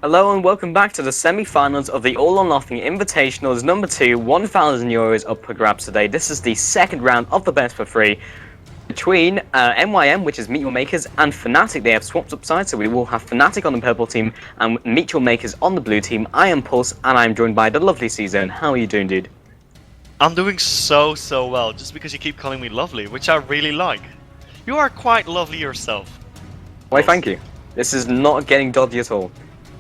Hello and welcome back to the semi-finals of the All or Nothing Invitationals number 2, €1,000 up for grabs today. This is the second round of the best for free between MYM, which is Meet Your Makers, and Fnatic. They have swapped up sides, so we will have Fnatic on the purple team and Meet Your Makers on the blue team. I am Pulse, and I am joined by the lovely C-Zone. How are you doing, dude? I'm doing so well, just because you keep calling me lovely, which I really like. You are quite lovely yourself. Why, thank you. This is not getting dodgy at all.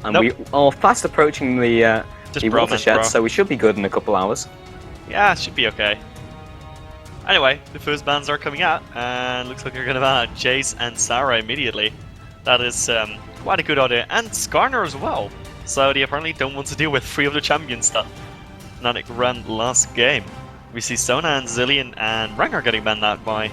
And Nope. we are fast approaching the watershed, bro. so we should be good in a couple hours. Yeah, it should be okay. Anyway, the first bans are coming out, and looks like you're going to ban Jace and Sarah immediately. That is quite a good idea, and Skarner as well. So they apparently don't want to deal with 3 of the champions that Fnatic ran last game. We see Sona and Zillion and Rengar getting banned out by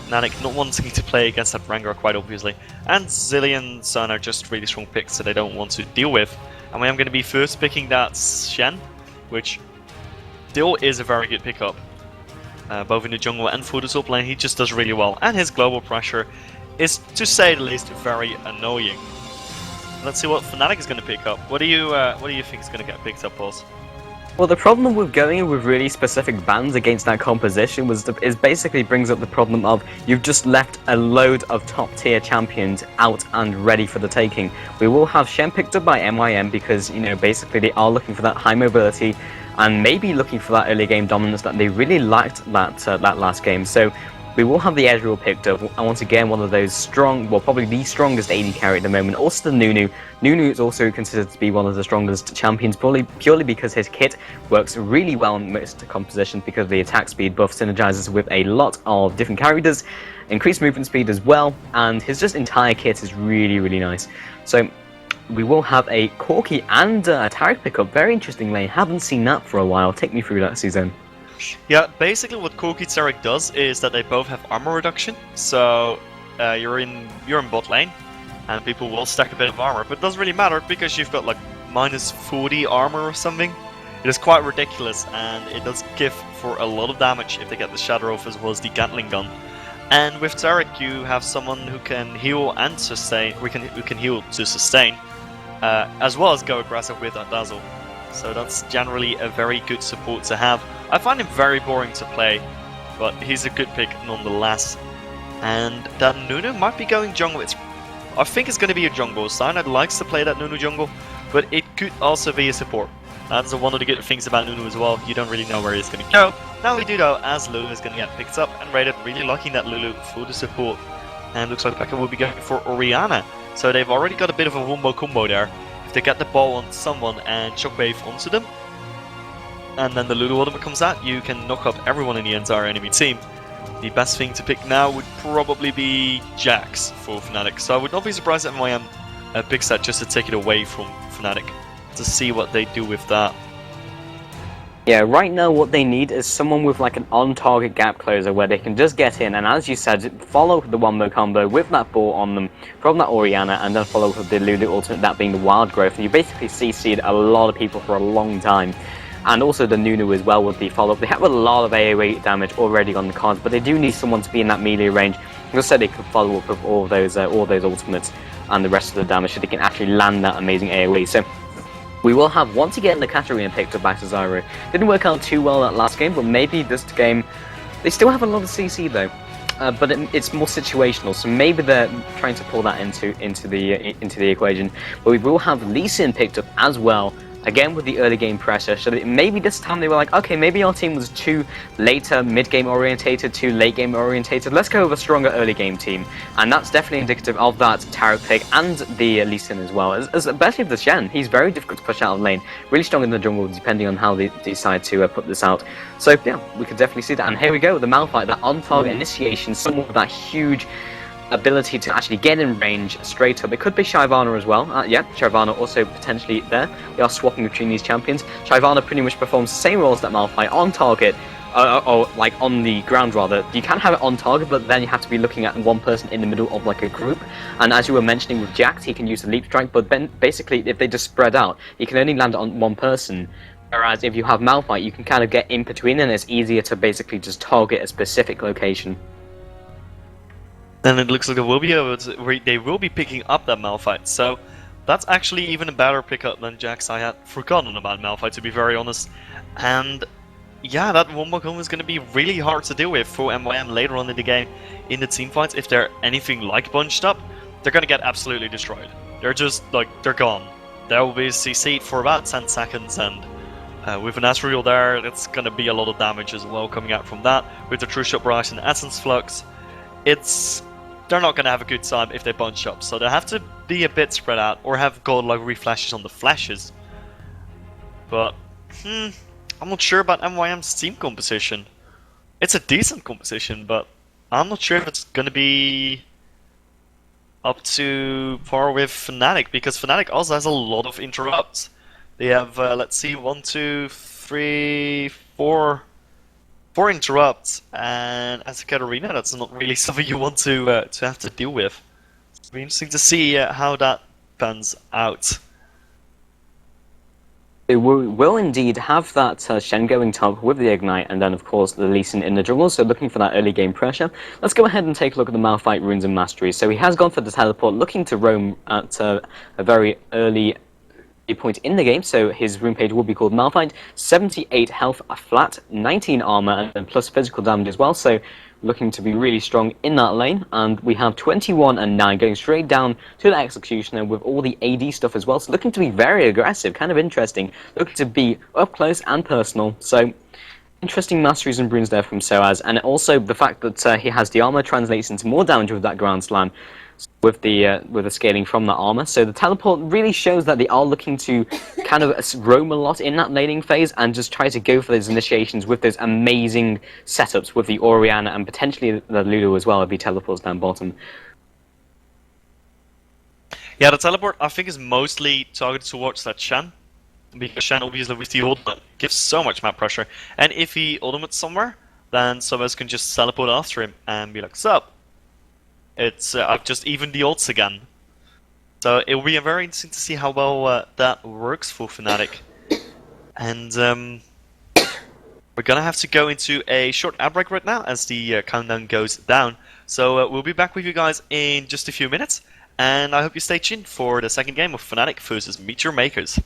Fnatic not wanting to play against that Rengar quite obviously. And Zillion and Sona are just really strong picks that they don't want to deal with. And I'm going to be first picking that Shen, which still is a very good pickup. Both in the jungle and for the top lane, he just does really well. And his global pressure is, to say the least, very annoying. Let's see what Fnatic is going to pick up. What do you think is going to get picked up, Pulse? Well, the problem with going with really specific bans against that composition is basically brings up the problem of you've just left a load of top tier champions out and ready for the taking. We will have Shen picked up by MYM because, you know, basically they are looking for that high mobility and maybe looking for that early game dominance that they really liked that last game. So we will have the Ezreal picked up, and once again one of those strong, well, probably the strongest AD carry at the moment. Also the Nunu. Nunu is also considered to be one of the strongest champions, purely because his kit works really well in most compositions because the attack speed buff synergizes with a lot of different characters, increased movement speed as well, and his just entire kit is really nice. So we will have a Corki and a Taric pickup. Very interesting lane. Haven't seen that for a while. Take me through that, Season. Yeah, basically what Corki Taric does is that they both have armor reduction. So you're in bot lane, and people will stack a bit of armor, but it doesn't really matter because you've got like minus 40 armor or something. It is quite ridiculous, and it does give for a lot of damage if they get the Shadow off as well as the Gatling gun. And with Taric, you have someone who can heal and sustain. Who can heal to sustain, as well as go aggressive with that Dazzle. So that's generally a very good support to have. I find him very boring to play, but he's a good pick nonetheless. And that Nunu might be going jungle. I think it's going to be a jungle. Cyanide likes to play that Nunu jungle, but it could also be a support. That's one of the good things about Nunu as well. You don't really know where he's going to go. Now we do know, as Lulu is going to get picked up and rated, really liking that Lulu for the support. And looks like Becca will be going for Orianna. So they've already got a bit of a wombo combo there. If they get the ball on someone and shockwave onto them, and then the Lulu ultimate comes out, you can knock up everyone in the entire enemy team. The best thing to pick now would probably be Jax for Fnatic. So I would not be surprised if MYM picks that just to take it away from Fnatic, to see what they do with that. Yeah, right now what they need is someone with like an on-target gap closer where they can just get in and, as you said, follow the wombo combo with that ball on them from that Orianna, and then follow with the Lulu ultimate, that being the wild growth. And you basically CC'd a lot of people for a long time. And also the Nunu as well with the follow-up. They have a lot of AoE damage already on the cards, but they do need someone to be in that melee range. As I said, they could follow up with all those ultimates and the rest of the damage so they can actually land that amazing AoE. So we will have, once again, the Katarina picked up by Cesaro. Didn't work out too well that last game, but maybe this game... They still have a lot of CC though, but it's more situational, so maybe they're trying to pull that into the equation. But we will have Lee Sin picked up as well, again with the early game pressure, so that maybe this time they were like, okay, maybe our team was too later mid-game orientated, too late-game orientated, let's go with a stronger early game team. And that's definitely indicative of that Taric pick and the Lee Sin as well, especially with the Shen. He's very difficult to push out of lane, really strong in the jungle depending on how they decide to put this out. So yeah, we could definitely see that. And here we go with the Malphite, that on-target initiation, someone with that huge ability to actually get in range straight up. It could be Shyvana as well. Yeah, Shyvana also potentially there. We are swapping between these champions. Shyvana pretty much performs the same role as that Malphite on target, or like on the ground rather. You can have it on target, but then you have to be looking at one person in the middle of like a group. And as you were mentioning with Jax, he can use the leap strike, but then basically if they just spread out, you can only land it on one person. Whereas if you have Malphite, you can kind of get in between and it's easier to basically just target a specific location. Then it looks like they will be picking up that Malphite. So That's actually even a better pickup than Jax. I had forgotten about Malphite, to be very honest. And yeah, that one more combo is going to be really hard to deal with for MYM later on in the game. In the team fights, if they're anything like bunched up, they're going to get absolutely destroyed. They're just, like, they're gone. They'll be CC'd for about 10 seconds, and with an Asriel there, it's going to be a lot of damage as well coming out from that. With the True Shot Barrage and Essence Flux, they're not going to have a good time if they bunch up, so they have to be a bit spread out, or have godlike reflashes on the flashes. But, I'm not sure about MYM's team composition. It's a decent composition, but I'm not sure if it's going to be up to par with Fnatic, because Fnatic also has a lot of interrupts. They have, let's see, 1, 2, 3, 4 interrupts, and as a Katarina, that's not really something you want to have to deal with. It'll be interesting to see how that pans out. It will indeed have that Shen going top with the Ignite, and then of course the Lee Sin in the jungle, so looking for that early game pressure. Let's go ahead and take a look at the Malphite runes and masteries. So he has gone for the teleport, looking to roam at a very early point in the game, so his rune page will be called Malphite. 78 health flat, 19 armor, and plus physical damage as well, so looking to be really strong in that lane. And we have 21 and 9 going straight down to the Executioner with all the AD stuff as well, so looking to be very aggressive, kind of interesting, looking to be up close and personal. So interesting masteries and runes there from Soaz, and also the fact that he has the armor translates into more damage with that Ground Slam with the scaling from that armor. So the teleport really shows that they are looking to kind of roam a lot in that laning phase and just try to go for those initiations with those amazing setups with the Orianna and potentially the Lulu as well if he teleports down bottom. Yeah, the teleport I think is mostly targeted towards that Shen, because Shen obviously with the ultimate gives so much map pressure, and if he ultimates somewhere, then Soaz can just teleport after him and be like, sup? It's I've just evened the ults again. So it will be very interesting to see how well that works for Fnatic. And we're gonna have to go into a short ad break right now as the countdown goes down. So we'll be back with you guys in just a few minutes, and I hope you stay tuned for the second game of Fnatic versus Meteor Makers.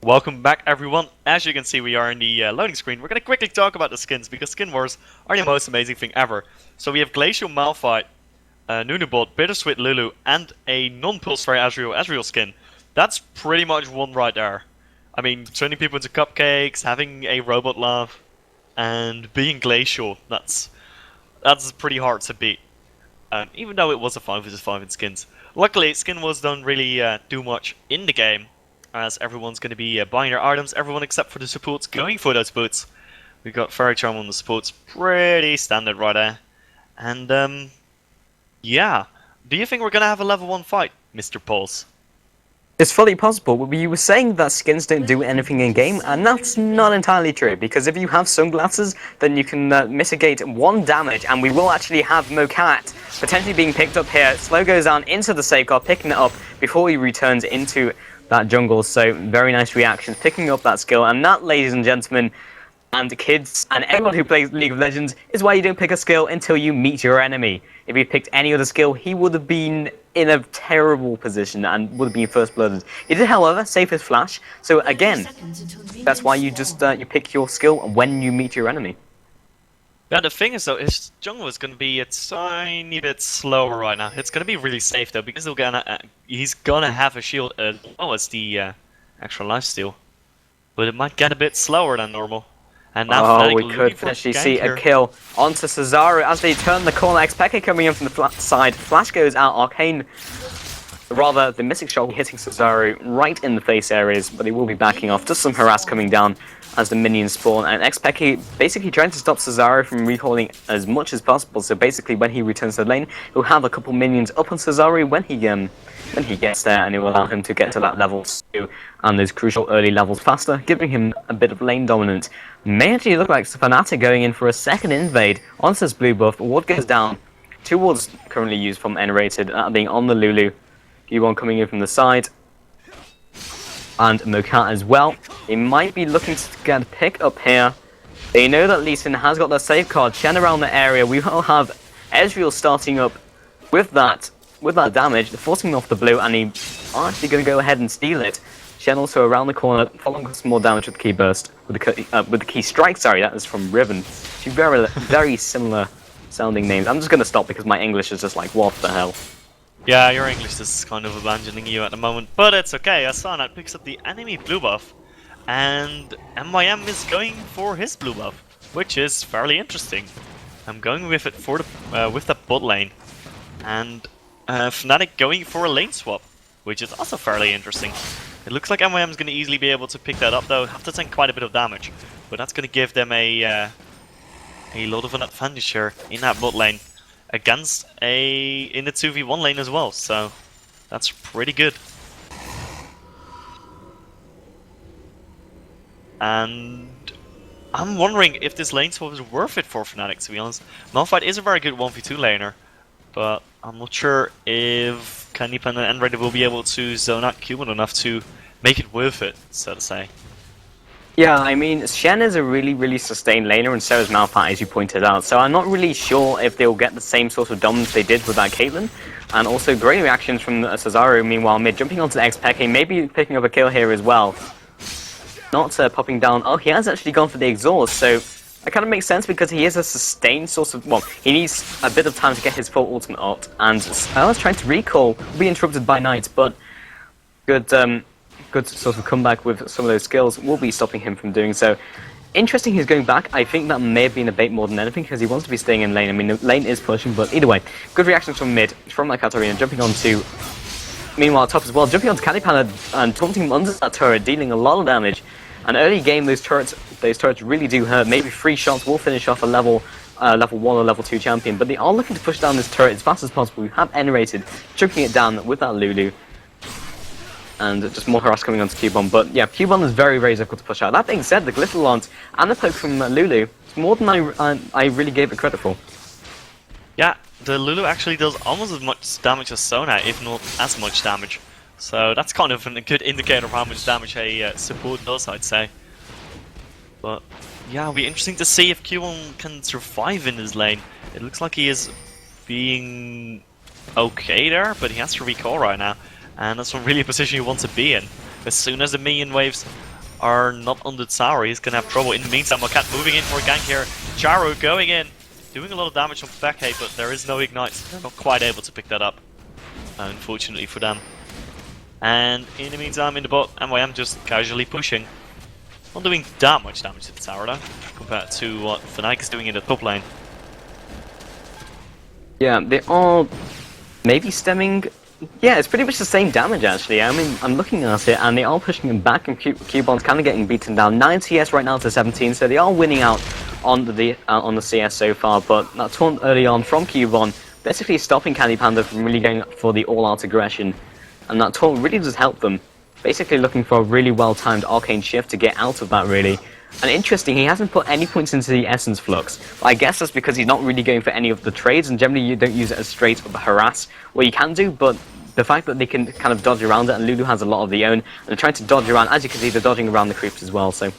Welcome back, everyone. As you can see, we are in the loading screen. We're going to quickly talk about the skins, because skin wars are the most amazing thing ever. So we have Glacial Malphite, Nunabot, Bittersweet Lulu, and a non-pulsary Azrael skin. That's pretty much one right there. I mean, turning people into cupcakes, having a robot love, and being glacial. That's pretty hard to beat. Even though it was a 5 vs 5 in skins. Luckily, skin wars don't really do much in the game, as everyone's going to be buying their items, everyone except for the supports going for those boots. We got Fairy Charm on the supports, pretty standard right there. And yeah, do you think we're going to have a level 1 fight, Mr. Pulse? It's fully possible, but you were saying that skins don't do anything in game, and that's not entirely true, because if you have sunglasses, then you can mitigate 1 damage, and we will actually have Mokat potentially being picked up here. Slow goes down into the safeguard, picking it up before he returns into that jungle, so very nice reaction, picking up that skill, and that, ladies and gentlemen, and kids, and everyone who plays League of Legends, is why you don't pick a skill until you meet your enemy. If he picked any other skill, he would have been in a terrible position and would have been first blooded. He did, however, save his flash, so again, that's why you just you pick your skill when you meet your enemy. Yeah, the thing is though, his jungle is going to be a tiny bit slower right now. It's going to be really safe though, because he's going to have a shield as well as the extra lifesteal. But it might get a bit slower than normal. And now we could potentially see a kill onto Cesaro as they turn the corner. Xpeke coming in from the side. Flash goes out. Arcane, rather, the Mystic Shot hitting Cesaro right in the face areas, but they will be backing off. Just some harass coming down as the minions spawn. And Xpeke basically trying to stop Cesaro from recalling as much as possible. So basically, when he returns to the lane, he'll have a couple minions up on Cesaro when he gets there, and it will allow him to get to that level 2 and those crucial early levels faster, giving him a bit of lane dominance. May actually look like Fnatic going in for a second invade onto this blue buff. Ward goes down. 2 wards currently used from N-rated, being on the Lulu. G1 coming in from the side. And Mokat as well. They might be looking to get picked up here. They know that Lee Sin has got their safeguard. Shen around the area. We will have Ezreal starting up with that damage, forcing him off the blue, and he's actually going to go ahead and steal it. Shen also around the corner, following some more damage with the key burst, with the key strike. Sorry, that is from Riven. Two very similar sounding names. I'm just going to stop because my English is just like, what the hell. Yeah, your English is kind of abandoning you at the moment, but it's okay. Asana picks up the enemy blue buff, and MYM is going for his blue buff, which is fairly interesting. I'm going with it for the with the bot lane, and Fnatic going for a lane swap, which is also fairly interesting. It looks like MYM is going to easily be able to pick that up, though. Have to take quite a bit of damage, but that's going to give them a lot of an advantage here in that bot lane against in the 2v1 lane as well. So that's pretty good. And I'm wondering if this lane swap is worth it for Fnatic, to be honest. Malphite is a very good 1v2 laner, but I'm not sure if Kanipa and Enraider will be able to zone out Cuban enough to make it worth it, so to say. Yeah, I mean, Shen is a really sustained laner, and so is Malphite, as you pointed out. So I'm not really sure if they'll get the same sort of dominance they did with that Caitlyn. And also great reactions from Cesaro, meanwhile, mid jumping onto the Xpeke, maybe picking up a kill here as well. Not popping down. Oh, he has actually gone for the exhaust, so that kind of makes sense because he is a sustained source of... Well, he needs a bit of time to get his full ultimate ult, and I was trying to recall, will be interrupted by Knight, but good sort of comeback with some of those skills will be stopping him from doing so. Interesting he's going back. I think that may have been a bait more than anything because he wants to be staying in lane. I mean, the lane is pushing, but either way, good reactions from mid, from like Katarina, jumping onto... Meanwhile, top as well, jumping onto Canipan and taunting him under that turret, dealing a lot of damage. And early game, those turrets really do hurt. Maybe 3 shots will finish off a level 1 or level 2 champion, but they are looking to push down this turret as fast as possible. We have N-rated, chucking it down with that Lulu. And just more harass coming onto Cubon, but yeah, Cubon is very difficult to push out. That being said, the Glitter Launch and the poke from Lulu is more than I really gave it credit for. Yeah, the Lulu actually does almost as much damage as Sona, if not as much damage. So that's kind of a good indicator of how much damage a support does, I'd say. But yeah, it'll be interesting to see if Cubon can survive in his lane. It looks like he is being okay there, but he has to recall right now. And that's not really a position you want to be in. As soon as the minion waves are not on the tower, he's gonna have trouble. In the meantime, Makat moving in for a gank here. Charo going in, doing a lot of damage on Peke, but there is no ignite. They're not quite able to pick that up, unfortunately for them. And in the meantime, in the bot, MYM just casually pushing. Not doing that much damage to the tower though, compared to what Fnatic is doing in the top lane. Yeah, they are maybe stemming. Yeah, it's pretty much the same damage actually. I mean, I'm looking at it and they are pushing him back, and Cubon's kind of getting beaten down. 9 CS right now to 17, so they are winning out on the CS so far. But that taunt early on from Cubon basically stopping Candy Panda from really going for the all-out aggression, and that taunt really does help them. Basically looking for a really well-timed arcane shift to get out of that really. And interesting, he hasn't put any points into the Essence Flux. I guess that's because he's not really going for any of the trades, and generally you don't use it as straight up harass. Well, you can do, but the fact that they can kind of dodge around it, and Lulu has a lot of the own, and they're trying to dodge around, as you can see, they're dodging around the creeps as well, so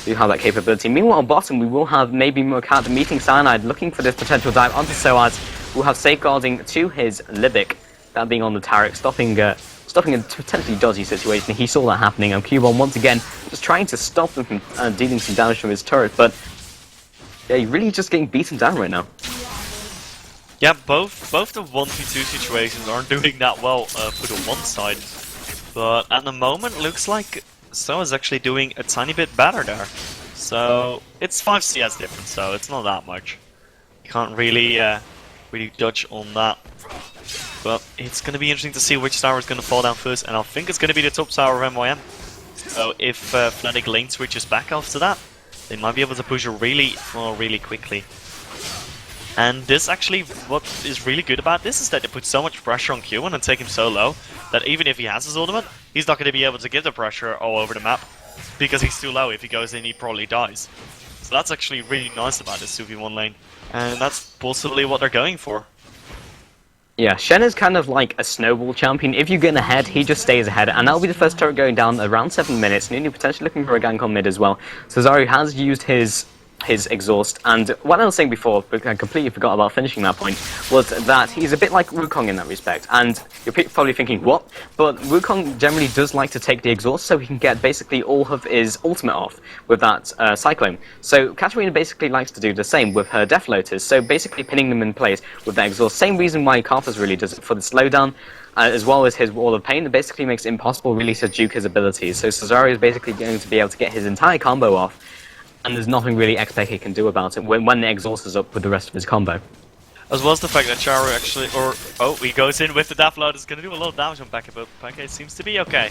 do have that capability. Meanwhile, on bottom, we will have maybe Mokat meeting Cyanide, looking for this potential dive onto Soaz. We'll have safeguarding to his Libic, that being on the Taric, stopping a potentially dodgy situation. He saw that happening, and Cubon once again just trying to stop them from dealing some damage from his turret, but yeah, he's really just getting beaten down right now. Yeah, both the 1v2 situations aren't doing that well for the one side, but at the moment looks like So is actually doing a tiny bit better there. So it's 5 CS difference, so it's not that much. You can't really dodge on that. But it's going to be interesting to see which tower is going to fall down first, and I think it's going to be the top tower of MYM. So if Fnatic lane switches back after that, they might be able to push really quickly. And this actually, what is really good about this is that they put so much pressure on Q1 and take him so low that even if he has his ultimate, he's not going to be able to give the pressure all over the map because he's too low. If he goes in, he probably dies. So that's actually really nice about this 2v1 lane, and that's possibly what they're going for. Yeah, Shen is kind of like a snowball champion. If you get ahead, he just stays ahead, and that'll be the first turret going down around 7 minutes. Nunu potentially looking for a gank on mid as well. Cesaro has used his exhaust, and what I was saying before, but I completely forgot about finishing that point, was that he's a bit like Wukong in that respect. And you're probably thinking, what? But Wukong generally does like to take the exhaust so he can get basically all of his ultimate off with that Cyclone. So Katarina basically likes to do the same with her Death Lotus, so basically pinning them in place with that exhaust. Same reason why Karthus really does it for the slowdown, as well as his Wall of Pain. It basically makes it impossible really to juke his abilities. So Cesaro is basically going to be able to get his entire combo off, and there's nothing really XPK can do about it when the exhaust is up with the rest of his combo. As well as the fact that Charo actually, he goes in with the Death Load, is going to do a lot of damage on Peke, but Peke seems to be okay.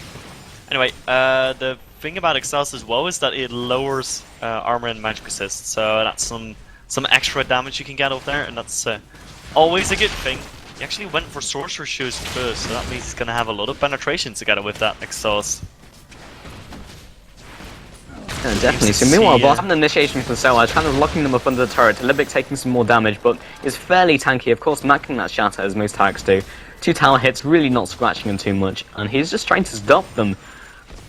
Anyway, the thing about Exhaust as well is that it lowers armor and magic resist, so that's some extra damage you can get off there, and that's always a good thing. He actually went for Sorcerer Shoes first, so that means he's going to have a lot of penetration together with that Exhaust. Yeah, definitely. So meanwhile, bottom initiation from Soaz, kind of locking them up under the turret. Libic taking some more damage, but is fairly tanky. Of course, macking that shatter as most Tarics do. 2 tower hits, really not scratching him too much, and he's just trying to stop them.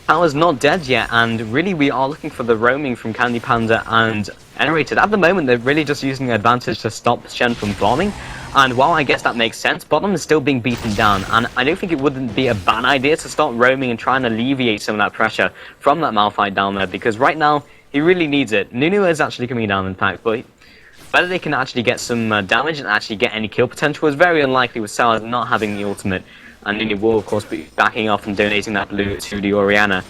Tower's not dead yet, and really we are looking for the roaming from Candy Panda and Generated. At the moment, they're really just using the advantage to stop Shen from farming, and while I guess that makes sense, bottom is still being beaten down, and I don't think it wouldn't be a bad idea to start roaming and try and alleviate some of that pressure from that Malphite down there, because right now, he really needs it. Nunu is actually coming down in fact, but whether they can actually get some damage and actually get any kill potential is very unlikely with Soaz not having the ultimate, and Nunu will of course be backing off and donating that blue to the Orianna.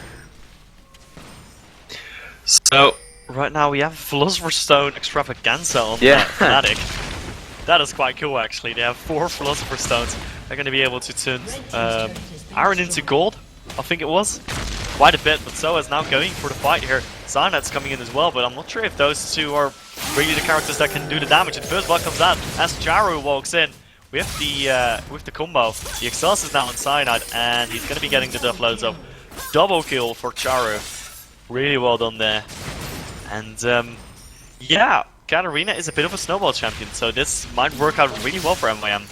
So, right now we have Philosopher's Stone Extravaganza on Fnatic. That is quite cool actually. They have 4 Philosopher's Stones. They're going to be able to turn iron into gold, I think it was. Quite a bit, but So is now going for the fight here. Cyanet's coming in as well, but I'm not sure if those two are really the characters that can do the damage. And first blood comes out as Jaru walks in with the combo. The exhaust is now on Cyanide, and he's going to be getting the death loads of double kill for Charu. Really well done there. And yeah, Katarina is a bit of a snowball champion, so this might work out really well for MYM.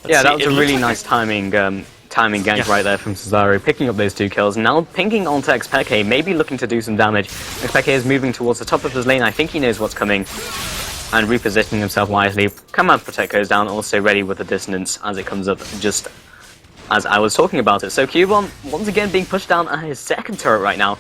Yeah, that was a really nice timing gank right there from Cesaro, picking up those 2 kills. Now pinging onto XPK, maybe looking to do some damage. XPK is moving towards the top of his lane. I think he knows what's coming, and repositioning himself wisely. Command Protect goes down, also ready with the dissonance as it comes up just as I was talking about it. So Cubon, once again, being pushed down at his second turret right now.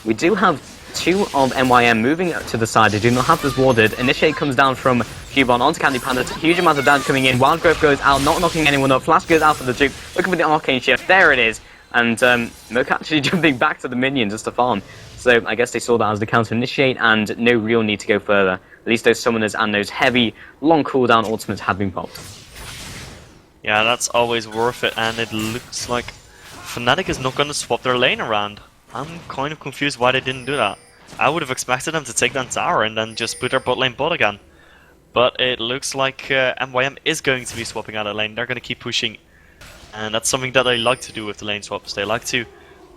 We do have two of MYM moving to the side. They do not have this warded. Initiate comes down from Cubon onto Candy Panda. Huge amount of damage coming in. Wild Growth goes out, not knocking anyone up. Flash goes out for the juke. Looking for the Arcane Shift. There it is. And Mook actually jumping back to the minion just to farm. So I guess they saw that as the counter initiate and no real need to go further. At least those summoners and those heavy, long cooldown ultimates had been popped. Yeah, that's always worth it, and it looks like Fnatic is not going to swap their lane around. I'm kind of confused why they didn't do that. I would have expected them to take down tower and then just put their bot lane bot again. But it looks like MYM is going to be swapping out of lane. They're going to keep pushing, and that's something that they like to do with the lane swaps. They like to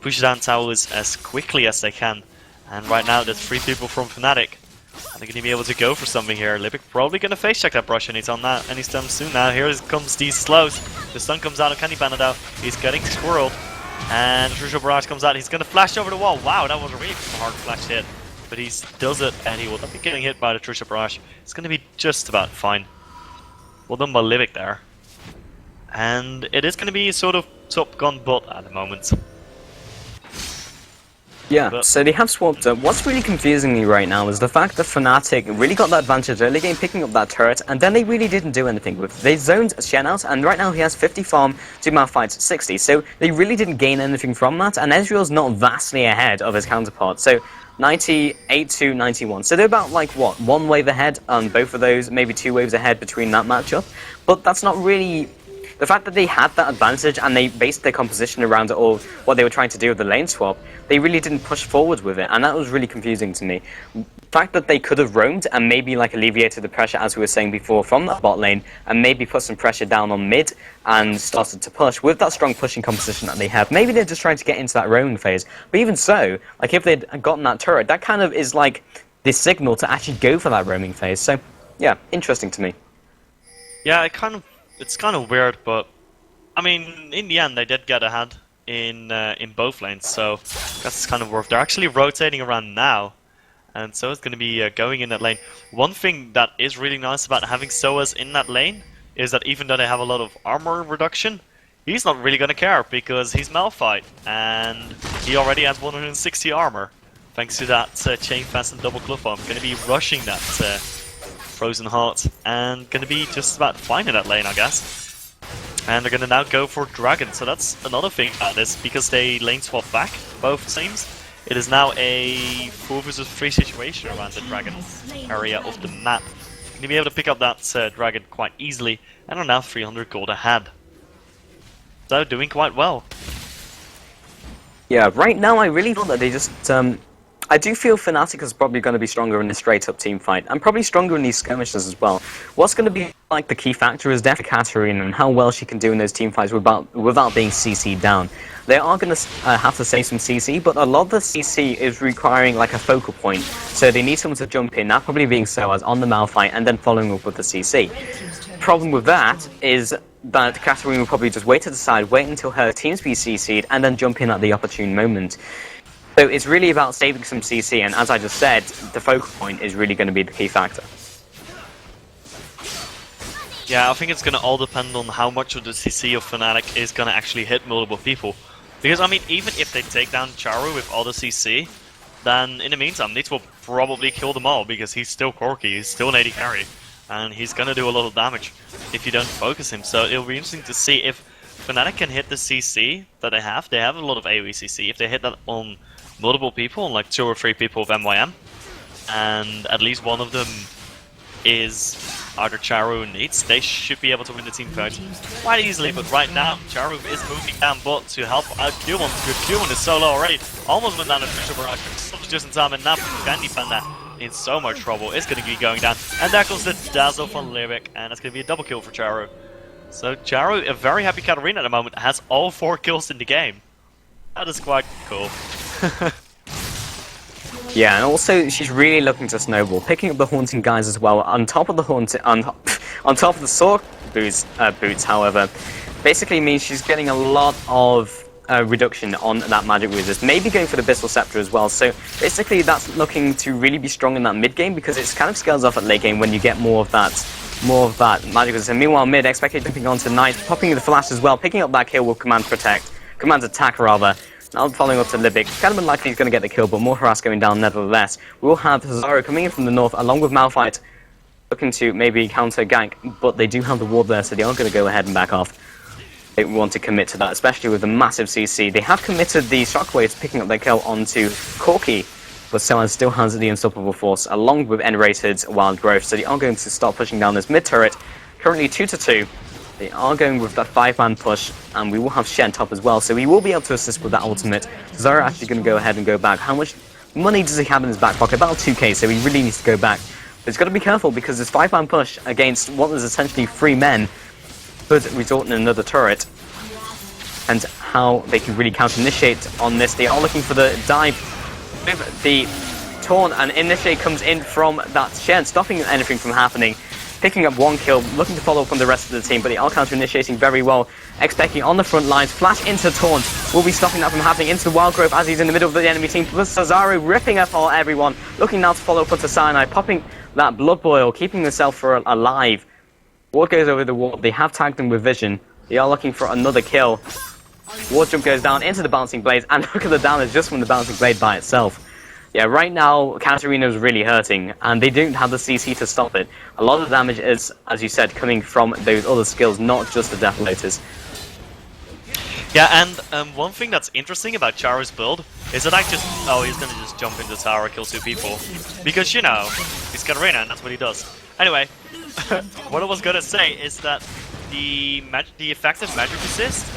push down towers as quickly as they can. And right now there's 3 people from Fnatic. And they're going to be able to go for something here. Lipic probably going to face check that brush anytime soon now. Here comes these slows. The stun comes out of Candy Panda now. He's getting squirreled. And Crucial Barrage comes out. He's going to flash over the wall. Wow, that was a really hard flash hit. But he does it, and he will not be getting hit by the Crucial Barrage. It's going to be just about fine. Well done by Lipic there. And it is going to be sort of top gun bot at the moment. Yeah, so they have swapped up. What's really confusing me right now is the fact that Fnatic really got that advantage early game picking up that turret, and then they really didn't do anything with it. They zoned Shen out, and right now he has 50 farm, 2 Malphites 60, so they really didn't gain anything from that, and Ezreal's not vastly ahead of his counterpart, so 98 to 91. So they're about, like, what, 1 wave ahead on both of those, maybe 2 waves ahead between that matchup, but that's not really... The fact that they had that advantage and they based their composition around it, or what they were trying to do with the lane swap, they really didn't push forward with it, and that was really confusing to me. The fact that they could have roamed and maybe like alleviated the pressure, as we were saying before, from that bot lane, and maybe put some pressure down on mid and started to push with that strong pushing composition that they have. Maybe they're just trying to get into that roaming phase, but even so, like if they'd gotten that turret, that kind of is like the signal to actually go for that roaming phase. So yeah, interesting to me. Yeah, it's kind of weird, but I mean, in the end, they did get ahead in both lanes, so that's kind of worth. They're actually rotating around now, and so it's going to be going in that lane. One thing that is really nice about having Soas in that lane is that even though they have a lot of armor reduction, he's not really going to care because he's Malphite, and he already has 160 armor thanks to that chain fast and double cliff bomb. Going to be rushing that. Frozen Heart, and going to be just about fine in that lane, I guess. And they're going to now go for Dragon, so that's another thing about this, because they lane swap back, both teams. It is now a 4 versus 3 situation around the Dragon area of the map. Going to be able to pick up that Dragon quite easily, and are now 300 gold ahead. So doing quite well. Yeah, right now I really thought that they just... I do feel Fnatic is probably going to be stronger in a straight-up team fight, and probably stronger in these skirmishes as well. What's going to be like the key factor is definitely Katarina and how well she can do in those team fights without being CC'd down. They are going to have to save some CC, but a lot of the CC is requiring like a focal point, so they need someone to jump in, that probably being Soaz on the Malphite, and then following up with the CC. Problem with that is that Katarina will probably just wait to the side, wait until her teams be CC'd, and then jump in at the opportune moment. So it's really about saving some CC, and as I just said, the focal point is really going to be the key factor. Yeah, I think it's going to all depend on how much of the CC of Fnatic is going to actually hit multiple people. Because, I mean, even if they take down Charu with all the CC, then in the meantime, Nix will probably kill them all, because he's still Corky, he's still an AD carry, and he's going to do a lot of damage if you don't focus him. So it'll be interesting to see if Fnatic can hit the CC that they have. They have a lot of AoE CC. If they hit that on multiple people, like 2 or 3 people of MYM, and at least one of them is either Charu or Needs, they should be able to win the team fight quite easily. But right now, Charu is moving down bot to help out Q1. Q1 is so low already, almost went down to Fisher Barrage, just in time, and now Candy Panda in so much trouble. It's going to be going down, and there goes the Dazzle from Lyric, and it's going to be a double kill for Charu. So Charu, a very happy Katarina at the moment, has all 4 kills in the game. That is quite cool. Yeah, and also she's really looking to snowball, picking up the haunting guys as well. On top of the on top of the sword boots, however, basically means she's getting a lot of reduction on that magic resist. Maybe going for the Abyssal Scepter as well. So basically, that's looking to really be strong in that mid game, because it kind of scales off at late game when you get more of that more of that magic resist. Meanwhile, mid, Expected jumping onto Knight, popping the flash as well, picking up that kill with Command Protect. Command Attack, rather. Now following up to Libic. Kind of unlikely he's going to get the kill, but more harass going down nevertheless. We will have Zaro coming in from the north, along with Malphite, looking to maybe counter gank, but they do have the ward there, so they are going to go ahead and back off. They want to commit to that, especially with the massive CC. They have committed the Shockwaves, picking up their kill onto Corki, but Soaz still has the Unstoppable Force, along with N-rated Wild Growth, so they are going to start pushing down this mid-turret. Currently 2-2. They are going with that 5-man push, and we will have Shen top as well, so he will be able to assist with that ultimate. Zara actually going to go ahead and go back. How much money does he have in his back pocket? About 2k, so he really needs to go back. But he's got to be careful, because this 5-man push against what is essentially 3 men could result in another turret. And how they can really counter-initiate on this. They are looking for the dive with the taunt, and Initiate comes in from that Shen, stopping anything from happening. Picking up 1 kill, looking to follow from the rest of the team, but they are counter-initiating very well. Expecting on the front lines, flash into Taunt, will be stopping that from happening into Wild Growth as he's in the middle of the enemy team. Plus Cesaro ripping up all everyone, looking now to follow up onto Cyanide, popping that Blood Boil, keeping himself alive. Ward goes over the wall, they have tagged him with Vision. They are looking for another kill. Ward Jump goes down into the Bouncing Blades, and look at the damage just from the Bouncing Blade by itself. Yeah, right now, Katarina is really hurting, and they don't have the CC to stop it. A lot of the damage is, as you said, coming from those other skills, not just the Death Lotus. Yeah, and one thing that's interesting about Charo's build is that he's gonna just jump into tower, kill 2 people. Because, you know, he's Katarina, and that's what he does. Anyway, what I was gonna say is that the effective magic resist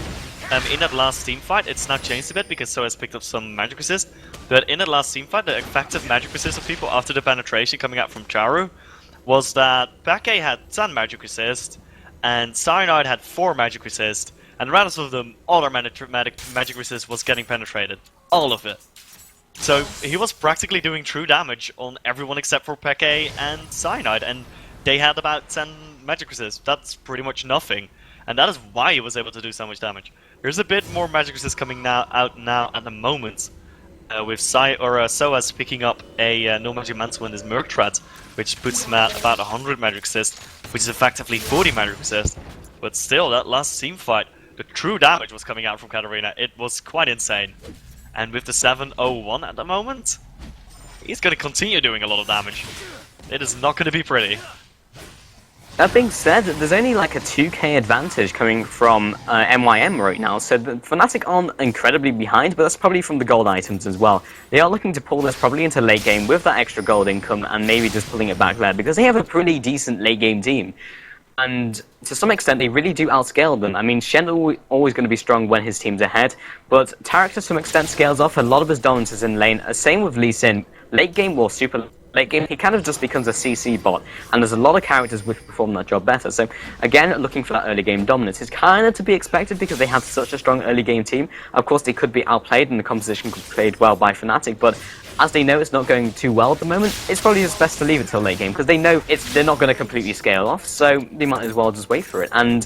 in that last team fight, it's now changed a bit because So has picked up some magic resist. But in that last team fight, the effective magic resist of people after the penetration coming out from Charu was that Peke had 10 magic resist, and Cyanide had 4 magic resist, and the rest of them, all their magic resist was getting penetrated. All of it. So he was practically doing true damage on everyone except for Peke and Cyanide, and they had about 10 magic resist. That's pretty much nothing, and that is why he was able to do so much damage. There's a bit more magic resist coming out now at the moment, with Soaz picking up a no magic mantle in his Merc Tread, which puts him at about 100 magic resist, which is effectively 40 magic resist. But still, that last team fight, the true damage was coming out from Katarina. It was quite insane. And with the 701 at the moment, he's going to continue doing a lot of damage. It is not going to be pretty. That being said, there's only like a 2k advantage coming from MYM right now, so the Fnatic aren't incredibly behind, but that's probably from the gold items as well. They are looking to pull this probably into late game with that extra gold income and maybe just pulling it back there, because they have a pretty decent late game team. And to some extent, they really do outscale them. I mean, Shen always going to be strong when his team's ahead, but Tarek to some extent scales off. A lot of his dominance is in lane. Same with Lee Sin. Late game or super late game, he kind of just becomes a CC bot, and there's a lot of characters which perform that job better. So again, looking for that early game dominance is kind of to be expected because they have such a strong early game team. Of course, they could be outplayed and the composition could be played well by Fnatic, but as they know it's not going too well at the moment, it's probably just best to leave it till late game because they know they're not going to completely scale off, so they might as well just wait for it. And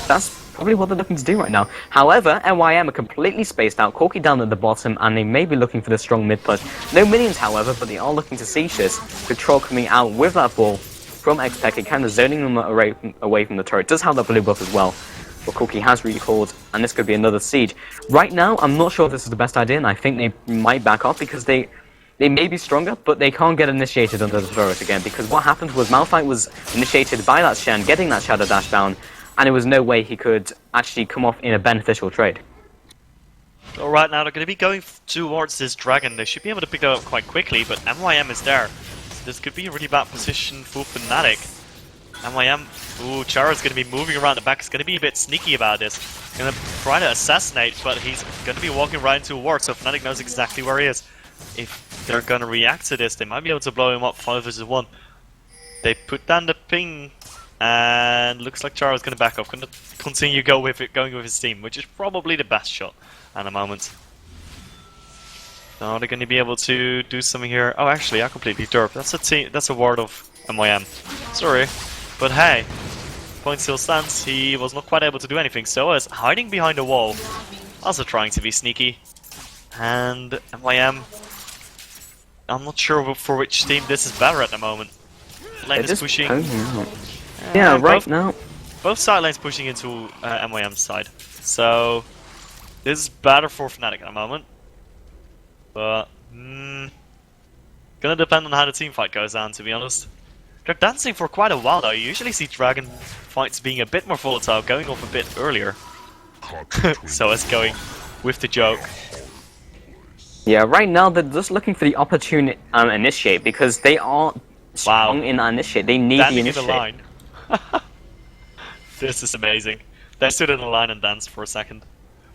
that's probably what they're looking to do right now. However, MYM are completely spaced out, Corki down at the bottom, and they may be looking for the strong mid push. No minions, however, but they are looking to siege this. Control coming out with that ball from Xpec, kind of zoning them away from the turret. Does have that blue buff as well, but Corki has recalled, and this could be another siege. Right now, I'm not sure if this is the best idea, and I think they might back off because they may be stronger, but they can't get initiated under the turret again, because what happened was Malphite was initiated by that Shen, getting that Shadow Dash down, and there was no way he could actually come off in a beneficial trade. Alright, now they're going to be going towards this dragon. They should be able to pick it up quite quickly, but MYM is there. So this could be a really bad position for Fnatic. MYM, ooh, Chara's going to be moving around the back. He's going to be a bit sneaky about this. Going to try to assassinate, but he's going to be walking right into a ward, so Fnatic knows exactly where he is. If they're going to react to this, they might be able to blow him up 5 versus 1. They put down the ping, and looks like Chara's going to back off. Going to continue going with his team, which is probably the best shot at the moment. Now they're going to be able to do something here. Oh, actually, I completely derped. That's a ward of MYM. Sorry, but hey, point still stands. He was not quite able to do anything. So is hiding behind a wall, also trying to be sneaky. And MYM, I'm not sure for which team this is better at the moment. Lane is pushing. Yeah, And right now. both side lanes pushing into MYM's side. So this is better for Fnatic at the moment. But gonna depend on how the team fight goes down, to be honest. They're dancing for quite a while though. You usually see Dragon fights being a bit more volatile, going off a bit earlier. So it's going with the joke. Yeah, right now they're just looking for the opportune initiate because they are strong in initiate. They need Standing the in the initiate. line. This is amazing. They stood in the line and danced for a second.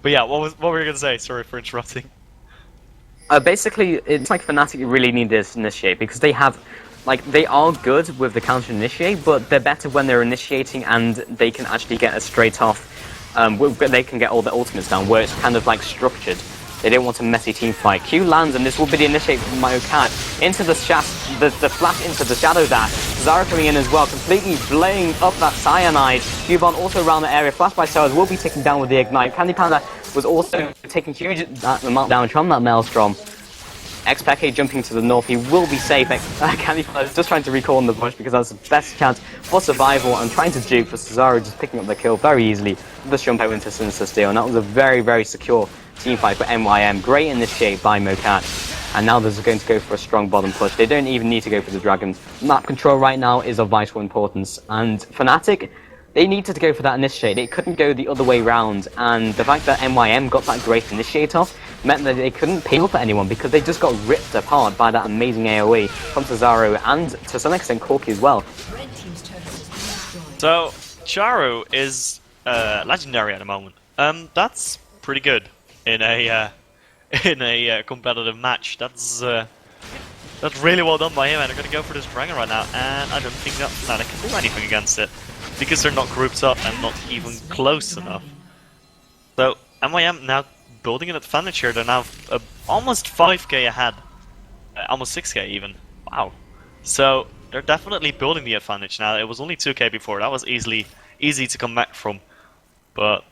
But yeah, what were you gonna say? Sorry for interrupting. Basically, it's like Fnatic really need this initiate because they have, like, they are good with the counter initiate, but they're better when they're initiating and they can actually get a straight off. They can get all the ultimates down where it's kind of like structured. They don't want a messy team fight. Q lands, and this will be the initiate from Myocat into the flash into the shadow dash. Zara coming in as well, completely blowing up that cyanide. Cubon also around the area. Flash by Stars will be taken down with the ignite. Candy Panda was also taking huge amount damage from that Maelstrom. XPeke jumping to the north, he will be safe. Candy Panda is just trying to recall on the bush because that's the best chance for survival and trying to juke for Cesaro, just picking up the kill very easily. Just jump out into Sinister Steel, and that was a very, very secure team fight for MYM. Great initiate by Mocat. And now they're going to go for a strong bottom push. They don't even need to go for the Dragon. Map control right now is of vital importance. And Fnatic, they needed to go for that initiate. It couldn't go the other way round. And the fact that MYM got that great initiate off meant that they couldn't peel for anyone because they just got ripped apart by that amazing AoE from Cesaro and to some extent Corki as well. So Charu is legendary at the moment. That's pretty good in a competitive match. That's really well done by him, and they're going to go for this Dragon right now, and I don't think that Fnatic can do anything against it, because they're not grouped up and not even close enough. So MYM now building an advantage here. They're now almost 5k ahead, almost 6k even. Wow. So they're definitely building the advantage now. It was only 2k before. That was easy to come back from, but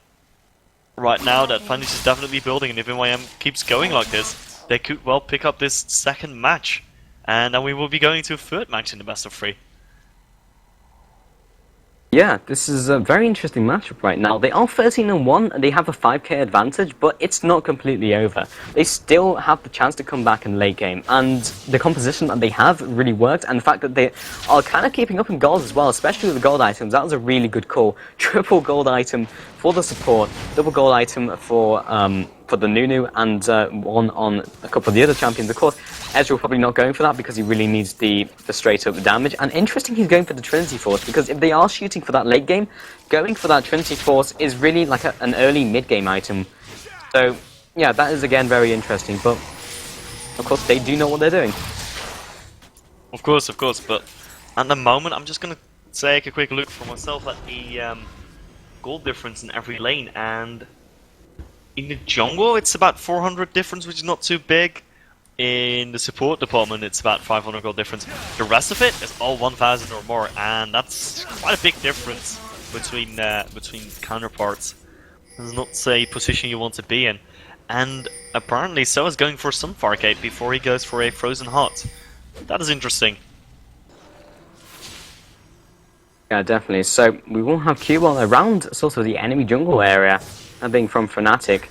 right now, that advantage is definitely building, and if MYM keeps going like this, they could well pick up this second match, and then we will be going to a third match in the best of 3. Yeah, this is a very interesting matchup right now. They are 13-1, and they have a 5k advantage, but it's not completely over. They still have the chance to come back in late game, and the composition that they have really worked, and the fact that they are kind of keeping up in gold as well, especially with the gold items. That was a really good call. Triple gold item for the support, double gold item for the Nunu, and one on a couple of the other champions. Of course, Ezreal probably not going for that because he really needs the straight up damage. And interesting, he's going for the Trinity Force because if they are shooting for that late game, going for that Trinity Force is really like an early mid game item. So yeah, that is again very interesting. But of course, they do know what they're doing. Of course, but at the moment, I'm just gonna take a quick look for myself at the gold difference in every lane, and in the jungle, it's about 400 difference, which is not too big. In the support department, it's about 500 gold difference. The rest of it is all 1,000 or more, and that's quite a big difference between counterparts. It's not a position you want to be in. And apparently, So is going for some Fargate before he goes for a Frozen Heart. That is interesting. Yeah, definitely. So we will have Cubone around sort of the enemy jungle area, that being from Fnatic.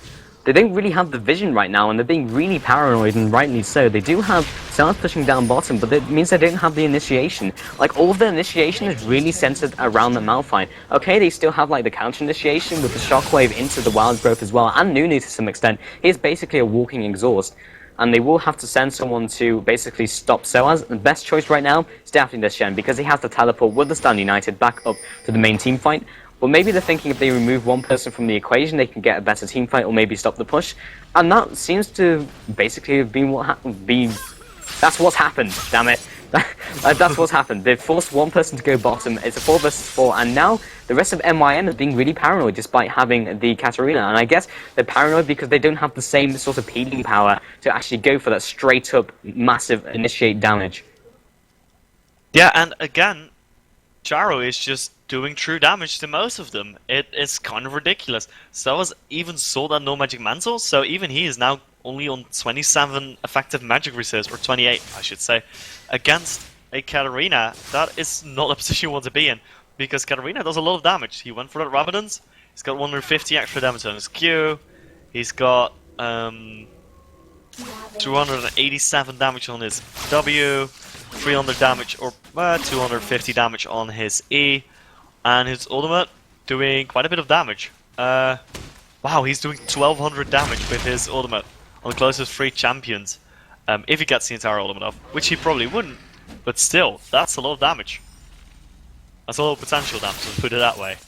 They don't really have the vision right now, and they're being really paranoid, and rightly so. They do have Stars pushing down bottom, but that means they don't have the initiation. Like, all of their initiation is really centered around the Malphite. Okay, they still have, like, the counter initiation with the Shockwave into the Wild Growth as well, and Nunu to some extent. He's basically a walking exhaust, and they will have to send someone to basically stop Soaz. The best choice right now is definitely Shen, because he has to teleport with the Stand United back up to the main team fight. Well, maybe they're thinking if they remove one person from the equation, they can get a better team fight or maybe stop the push. And that seems to basically have been that's what's happened, damn it. That's what's happened. They've forced one person to go bottom. It's a 4 versus 4, and now the rest of MYM is being really paranoid despite having the Katarina. And I guess they're paranoid because they don't have the same sort of healing power to actually go for that straight up massive initiate damage. Yeah, and again, Charo is just doing true damage to most of them. It is kind of ridiculous. So has even sold that no magic mantle, so even he is now only on 27 effective magic resist, or 28 I should say, against a Katarina. That is not a position you want to be in, because Katarina does a lot of damage. He went for that Rabadons. He's got 150 extra damage on his Q. He's got 287 damage on his W, 300 damage or 250 damage on his E, and his ultimate doing quite a bit of damage. Wow, he's doing 1200 damage with his ultimate on the closest 3 champions. If he gets the entire ultimate off, which he probably wouldn't, but still, that's a lot of damage. That's a lot of potential damage, let's put it that way.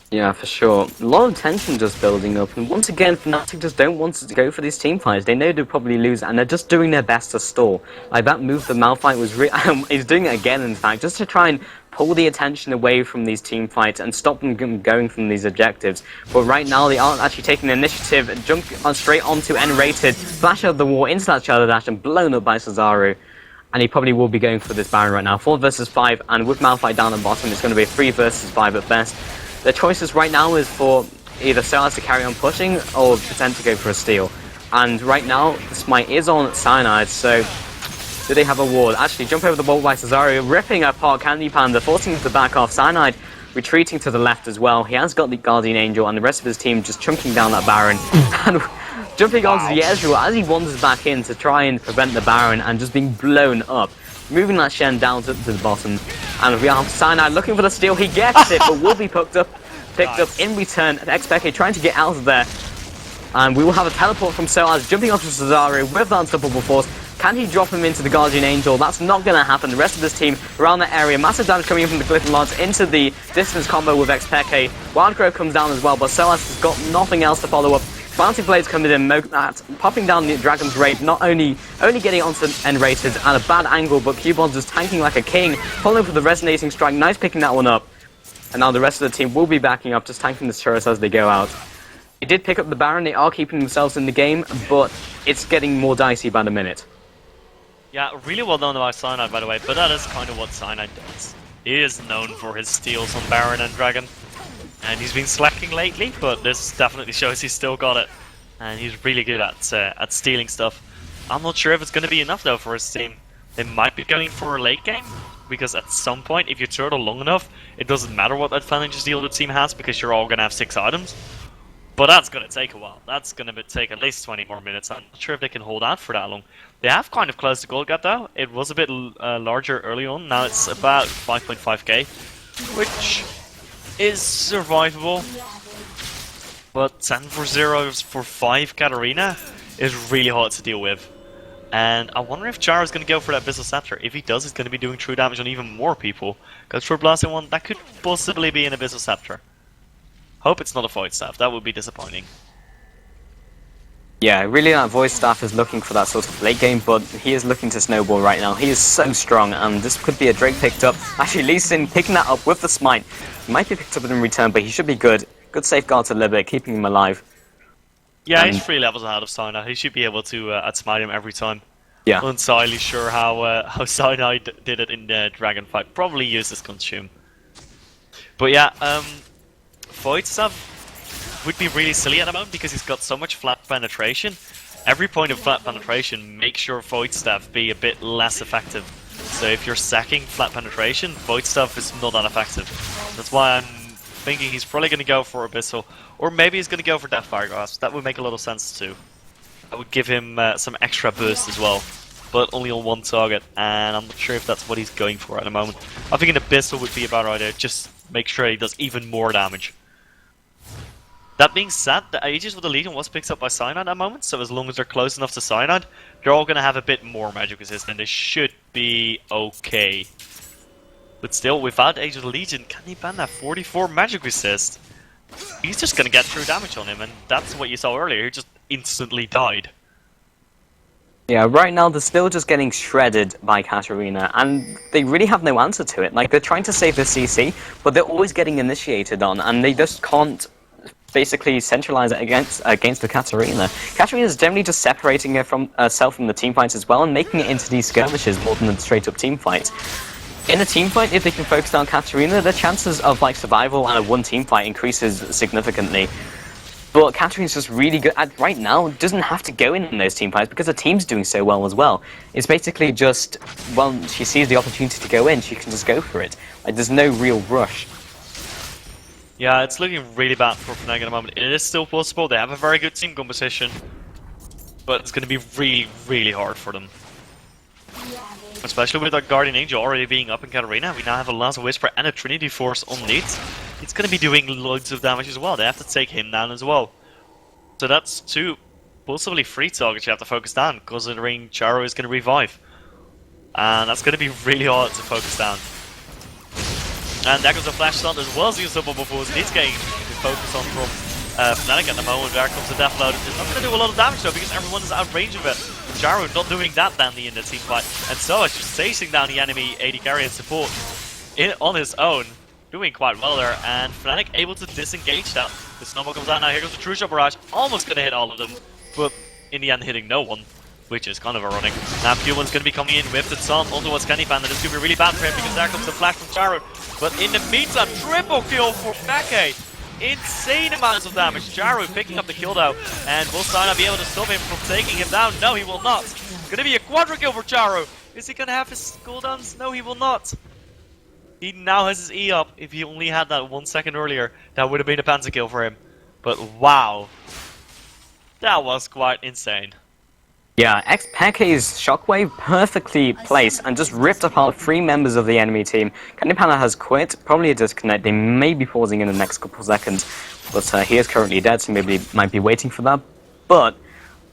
Yeah, for sure. A lot of tension just building up, and once again, Fnatic just don't want to go for these team fights. They know they'll probably lose, and they're just doing their best to stall. Like that move, the Malphite was he's doing it again, in fact, just to try and pull the attention away from these team fights and stop them going from these objectives. But right now, they aren't actually taking the initiative, jump straight onto N-rated, flash out of the wall into that Shadow Dash, and blown up by Cesaru. And he probably will be going for this Baron right now. 4 versus 5, and with Malphite down at the bottom, it's going to be a 3 versus 5 at best. The choices right now is for either Solas to carry on pushing or pretend to go for a steal. And right now, the smite is on Cyanide, so do they have a ward? Actually, jump over the wall by Cesario, ripping apart Candy Panda, forcing him to back off. Cyanide retreating to the left as well. He has got the Guardian Angel, and the rest of his team just chunking down that Baron. And jumping onto the Ezreal as he wanders back in to try and prevent the Baron, and just being blown up. Moving that Shen down to the bottom, and we have Cyanide looking for the steal. He gets it, but will be picked up in return. Xpeke trying to get out of there, and we will have a teleport from Solas jumping onto Cesario with that unstoppable force. Can he drop him into the Guardian Angel? That's not going to happen. The rest of this team around that area. Massive damage coming in from the Glyph Lance into the distance combo with Xpeke. Wildgrove comes down as well, but Solas has got nothing else to follow up. Bounty Blades coming in, popping down the Dragon's Raid, not only getting onto N-rated at a bad angle, but Cubon's just tanking like a king, following for the Resonating Strike, nice picking that one up. And now the rest of the team will be backing up, just tanking the turrets as they go out. They did pick up the Baron, they are keeping themselves in the game, but it's getting more dicey by the minute. Yeah, really well done by Cyanide, by the way, but that is kind of what Cyanide does. He is known for his steals on Baron and Dragon. And he's been slacking lately, but this definitely shows he's still got it. And he's really good at stealing stuff. I'm not sure if it's going to be enough though for his team. They might be going for a late game, because at some point, if you turtle long enough, it doesn't matter what advantages the other team has, because you're all going to have 6 items. But that's going to take a while. That's going to take at least 20 more minutes. I'm not sure if they can hold out for that long. They have kind of closed the goal gap though. It was a bit larger early on. Now it's about 5.5k, which is survivable, but 10 for 0 for 5 Katarina is really hard to deal with. And I wonder if Chara's going to go for that Abyssal Scepter. If he does, he's going to be doing true damage on even more people. Because for blasting one, that could possibly be an Abyssal Scepter. Hope it's not a Void Staff, that would be disappointing. Yeah, really that Void Staff is looking for that sort of late game, but he is looking to snowball right now. He is so strong, and this could be a Drake picked up. Actually, Lee Sin picking that up with the Smite. He might be picked up in return, but he should be good. Good safeguard to Libet, keeping him alive. Yeah, he's 3 levels ahead of Cyanide. He should be able to outsmite him every time. Yeah. I'm not entirely sure how Cyanide did it in the Dragon fight. Probably uses Consume. But yeah, Void Staff would be really silly at the moment because he's got so much flat penetration. Every point of flat penetration makes your Void Staff be a bit less effective. So if you're sacking flat penetration, Void Staff is not that effective. That's why I'm thinking he's probably going to go for Abyssal, or maybe he's going to go for Deathfire Grasp. That would make a lot of sense too. That would give him some extra boost as well, but only on one target, and I'm not sure if that's what he's going for at the moment. I think an Abyssal would be a better idea, just make sure he does even more damage. That being said, the Aegis of the Legion was picked up by Cyanide at the moment, so as long as they're close enough to Cyanide, they're all going to have a bit more magic resist, and they should be okay. But still, without Aegis of the Legion, can he ban that 44 magic resist? He's just going to get true damage on him, and that's what you saw earlier, he just instantly died. Yeah, right now they're still just getting shredded by Katarina, and they really have no answer to it. Like, they're trying to save the CC, but they're always getting initiated on, and they just can't basically centralize it against the Katarina. Katarina is generally just separating herself from the team fights as well, and making it into these skirmishes more than a straight-up team fight. In a team fight, if they can focus on Katarina, the chances of like survival and a one team fight increases significantly. But Katarina's just really good at right now. Doesn't have to go in those team fights because the team's doing so well as well. It's basically just, well, she sees the opportunity to go in, she can just go for it. Like, there's no real rush. Yeah, it's looking really bad for Fnatic at the moment. It is still possible. They have a very good team composition, but it's going to be really, really hard for them. Especially with our Guardian Angel already being up in Katarina. We now have a Last Whisper and a Trinity Force on lead. It's going to be doing loads of damage as well. They have to take him down as well. So that's 2, possibly 3 targets you have to focus down, considering Charo is going to revive. And that's going to be really hard to focus down. And there goes a Flash Stun as well as the Unstoppable Force. He's getting to focus on from Fnatic at the moment. There comes the Death Load. It's not going to do a lot of damage though, because everyone is out of range of it. Charo not doing that badly in the team fight, and so it's just chasing down the enemy AD carry and support on his own, doing quite well there, and Fnatic able to disengage that. The snowball comes out now, here goes the True Shot Barrage, almost gonna hit all of them, but in the end hitting no one, which is kind of ironic. Now Q1's gonna be coming in with the Tom onto what's Kenny Fan, and it's gonna be really bad for him because there comes the flash from Charo, but in the meantime, triple kill for Becky. Insane amounts of damage. Charo picking up the kill though, and will Sana be able to stop him from taking him down? No, he will not. It's gonna be a quadra kill for Charo. Is he gonna have his cooldowns? No, he will not. He now has his E up. If he only had that 1 second earlier, that would have been a panzer kill for him. But wow, that was quite insane. Yeah, Peke's Shockwave perfectly placed and just ripped apart 3 members of the enemy team. Kanipana has quit, probably a disconnect. They may be pausing in the next couple of seconds, but he is currently dead, so maybe might be waiting for that. But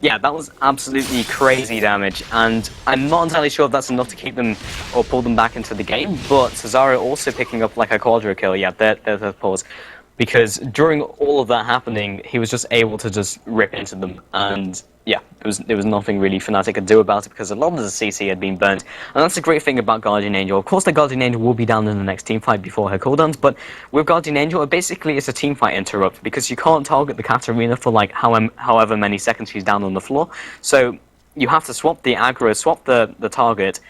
yeah, that was absolutely crazy damage, and I'm not entirely sure if that's enough to keep them or pull them back into the game. But Cesaro also picking up like a quadra kill. Yeah, there's a pause. Because during all of that happening, he was just able to just rip into them, and yeah, there was nothing really Fnatic could do about it because a lot of the CC had been burnt, and that's the great thing about Guardian Angel. Of course, the Guardian Angel will be down in the next team fight before her cooldowns, but with Guardian Angel, basically it's a team fight interrupt because you can't target the Katarina for like however many seconds she's down on the floor. So you have to swap the aggro, swap the target.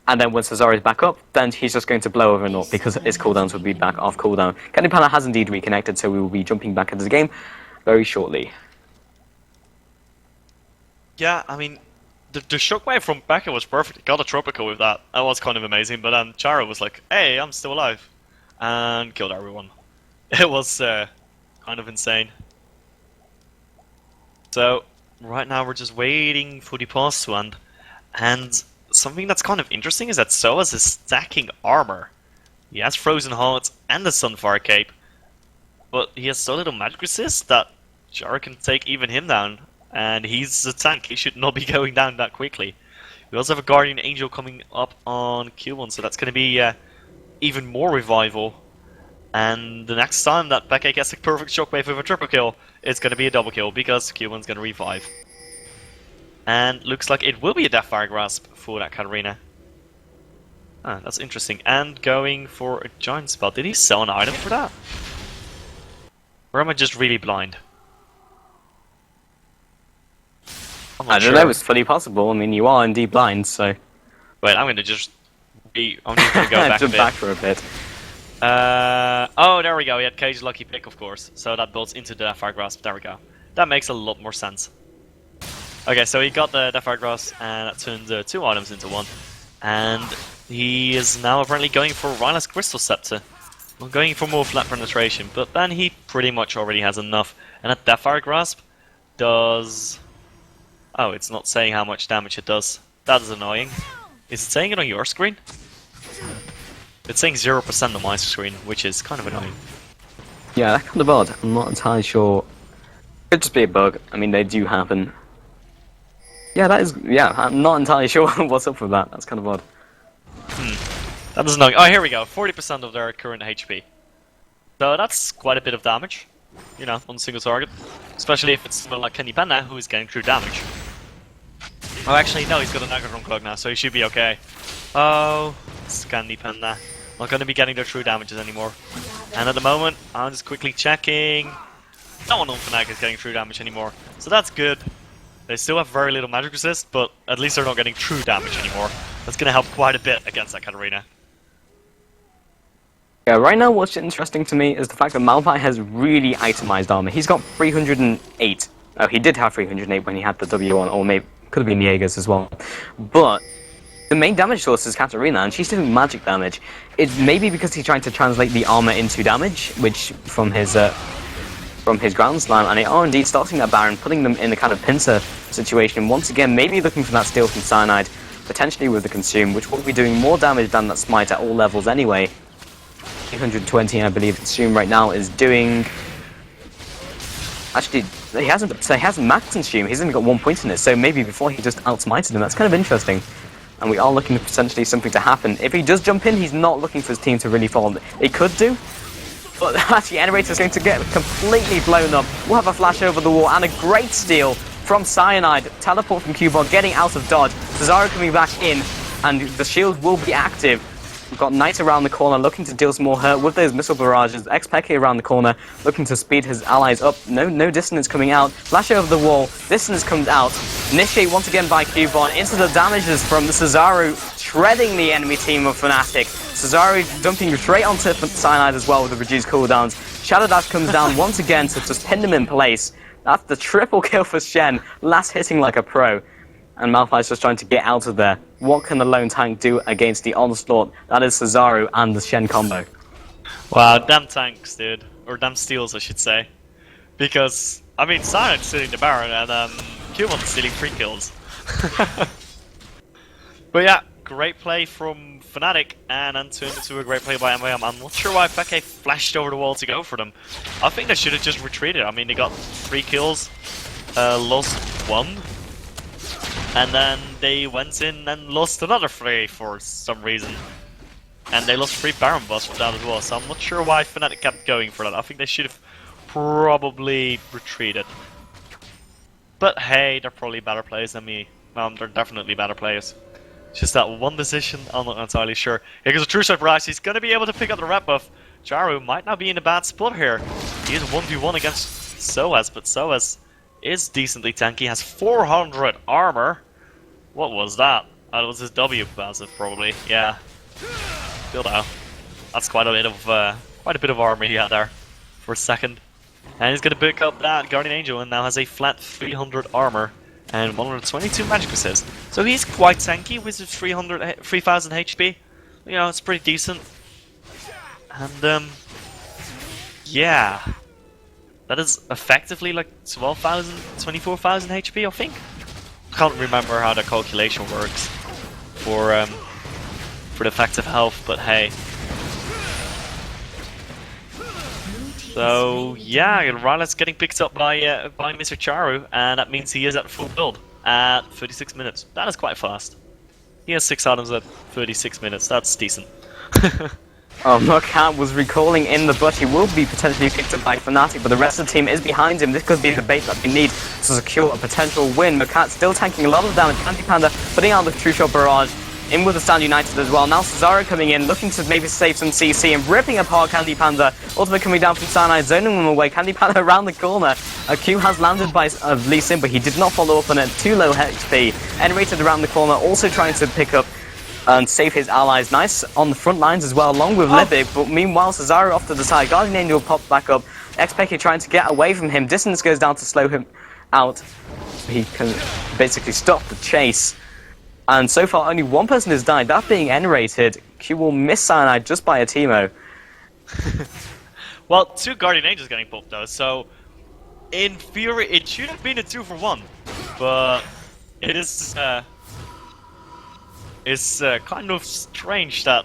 And then when Cesaro is back up, then he's just going to blow over and up because his cooldowns would be back off cooldown. Kanipana has indeed reconnected, so we will be jumping back into the game very shortly. Yeah, I mean, the shockwave from Becca was perfect. He got a tropical with that. That was kind of amazing, but then Charo was like, hey, I'm still alive. And killed everyone. It was kind of insane. So, right now we're just waiting for the pause to end. And something that's kind of interesting is that Soas is stacking armor. He has Frozen Heart and the Sunfire Cape, but he has so little magic resist that Charo can take even him down, and he's a tank. He should not be going down that quickly. We also have a Guardian Angel coming up on Q1, so that's going to be even more revival. And the next time that Becca gets a perfect shockwave with a triple kill, it's going to be a double kill because Q1's going to revive. And looks like it will be a Deathfire Grasp for that Katarina. Ah, that's interesting. And going for a Giant Spell. Did he sell an item for that? Or am I just really blind? I don't know, it's fully possible. I mean, you are indeed blind, so... Wait, I'm gonna just be... I'm just gonna go back a bit. back for a bit. Oh, there we go. He had Cage Lucky Pick, of course. So that builds into the Deathfire Grasp. There we go. That makes a lot more sense. Okay, so he got the Deathfire Grasp, and that turned 2 items into 1. And he is now apparently going for Rhyla's Crystal Scepter. Well, going for more flat penetration, but then he pretty much already has enough. And that Deathfire Grasp does... Oh, it's not saying how much damage it does. That is annoying. Is it saying it on your screen? It's saying 0% on my screen, which is kind of annoying. Yeah, that's kind of odd. I'm not entirely sure. Could just be a bug. I mean, they do happen. Yeah, that is... Yeah, I'm not entirely sure what's up with that. That's kind of odd. That is annoying. Oh, here we go. 40% of their current HP. So that's quite a bit of damage. You know, on a single target. Especially if it's someone like Kenny Panda, who is getting true damage. Oh, actually, no, he's got an Aggron Cloak now, so he should be okay. Oh, it's Candy Panda. Not going to be getting their true damages anymore. And at the moment, I'm just quickly checking. No one on Fnatic is getting true damage anymore. So that's good. They still have very little magic resist, but at least they're not getting true damage anymore. That's going to help quite a bit against that Katarina. Yeah, right now what's interesting to me is the fact that Malphite has really itemized armor. He's got 308. Oh, he did have 308 when he had the W on, or maybe could have been Jaeger's as well. But the main damage source is Katarina, and she's doing magic damage. It may be because he's trying to translate the armor into damage, which from his ground slam, and they are indeed starting that Baron, putting them in a kind of pincer situation. Once again, maybe looking for that steal from Cyanide, potentially with the Consume, which will be doing more damage than that Smite at all levels anyway. 820, I believe Consume right now is doing... Actually, he hasn't maxed Consume, he's only got 1 point in it, so maybe before he just outsmited him. That's kind of interesting. And we are looking for potentially something to happen. If he does jump in, he's not looking for his team to really fall. It could do, but actually Enervator's going to get completely blown up. We'll have a flash over the wall and a great steal from Cyanide. Teleport from Cubot, getting out of dodge. Cesaro coming back in, and the shield will be active. We've got Knight around the corner looking to deal some more hurt with those missile barrages. Xpeke around the corner looking to speed his allies up. No dissonance coming out. Flash over the wall. Dissonance comes out. Initiate once again by Cubon into the damages from the Cesaro, shredding the enemy team of Fnatic. Cesaro dumping straight onto Cyanide as well with the reduced cooldowns. Shadow Dash comes down once again to just pin them in place. That's the triple kill for Shen. Last hitting like a pro. And Malphite's just trying to get out of there. What can the lone tank do against the onslaught? That is Cesaro and the Shen combo. Wow, damn tanks, dude. Or damn steals, I should say. Because, I mean, Cyanide stealing the Baron, and Cubon stealing 3 kills. But yeah, great play from Fnatic, and then turned into a great play by MYM. I'm not sure why Peke flashed over the wall to go for them. I think they should have just retreated. I mean, they got 3 kills, lost 1. And then they went in and lost another 3 for some reason. And they lost 3 Baron buffs for that as well, so I'm not sure why Fnatic kept going for that. I think they should have probably retreated. But hey, they're probably better players than me. They're definitely better players. It's just that one decision, I'm not entirely sure. Here goes a true surprise, he's going to be able to pick up the red buff. Jaru might not be in a bad spot here. He is 1v1 against Soaz, but Soaz is decently tanky, has 400 armor. What was that? Oh, it was his W passive, probably. Yeah. Still though, that's quite a bit of armor he had there for a second. And he's gonna pick up that Guardian Angel and now has a flat 300 armor and 122 magic resist. So he's quite tanky with his 3000 HP. You know, it's pretty decent. And yeah. That is effectively like 12,000, 24,000 HP, I think. I can't remember how the calculation works for the effective health, but hey. So yeah, Rylet's getting picked up by Mr. Charu, and that means he is at full build at 36 minutes. That is quite fast. He has 6 items at 36 minutes. That's decent. Murkat was recalling in the bush. He will be potentially picked up by Fnatic, but the rest of the team is behind him. This could be the bait that they need to secure a potential win. Murkat still tanking a lot of damage. Candy Panda putting out the True Shot Barrage. In with the Stand United as well. Now Cesaro coming in, looking to maybe save some CC and ripping apart Candy Panda. Ultimate coming down from Cyanide, zoning them away. Candy Panda around the corner. A Q has landed by Lee Sin, but he did not follow up on it. Too low HP. N-rated around the corner, also trying to pick up and save his allies. Nice on the front lines as well, along with Libic. But meanwhile, Cesaro off to the side. Guardian Angel pops back up. Xpeke trying to get away from him. Distance goes down to slow him out. He can basically stop the chase. And so far, only one person has died, that being N-rated. Q will miss Cyanide just by a Teemo. Well, 2 Guardian Angels getting popped though, so in theory it should have been a 2-for-1, but it is kind of strange that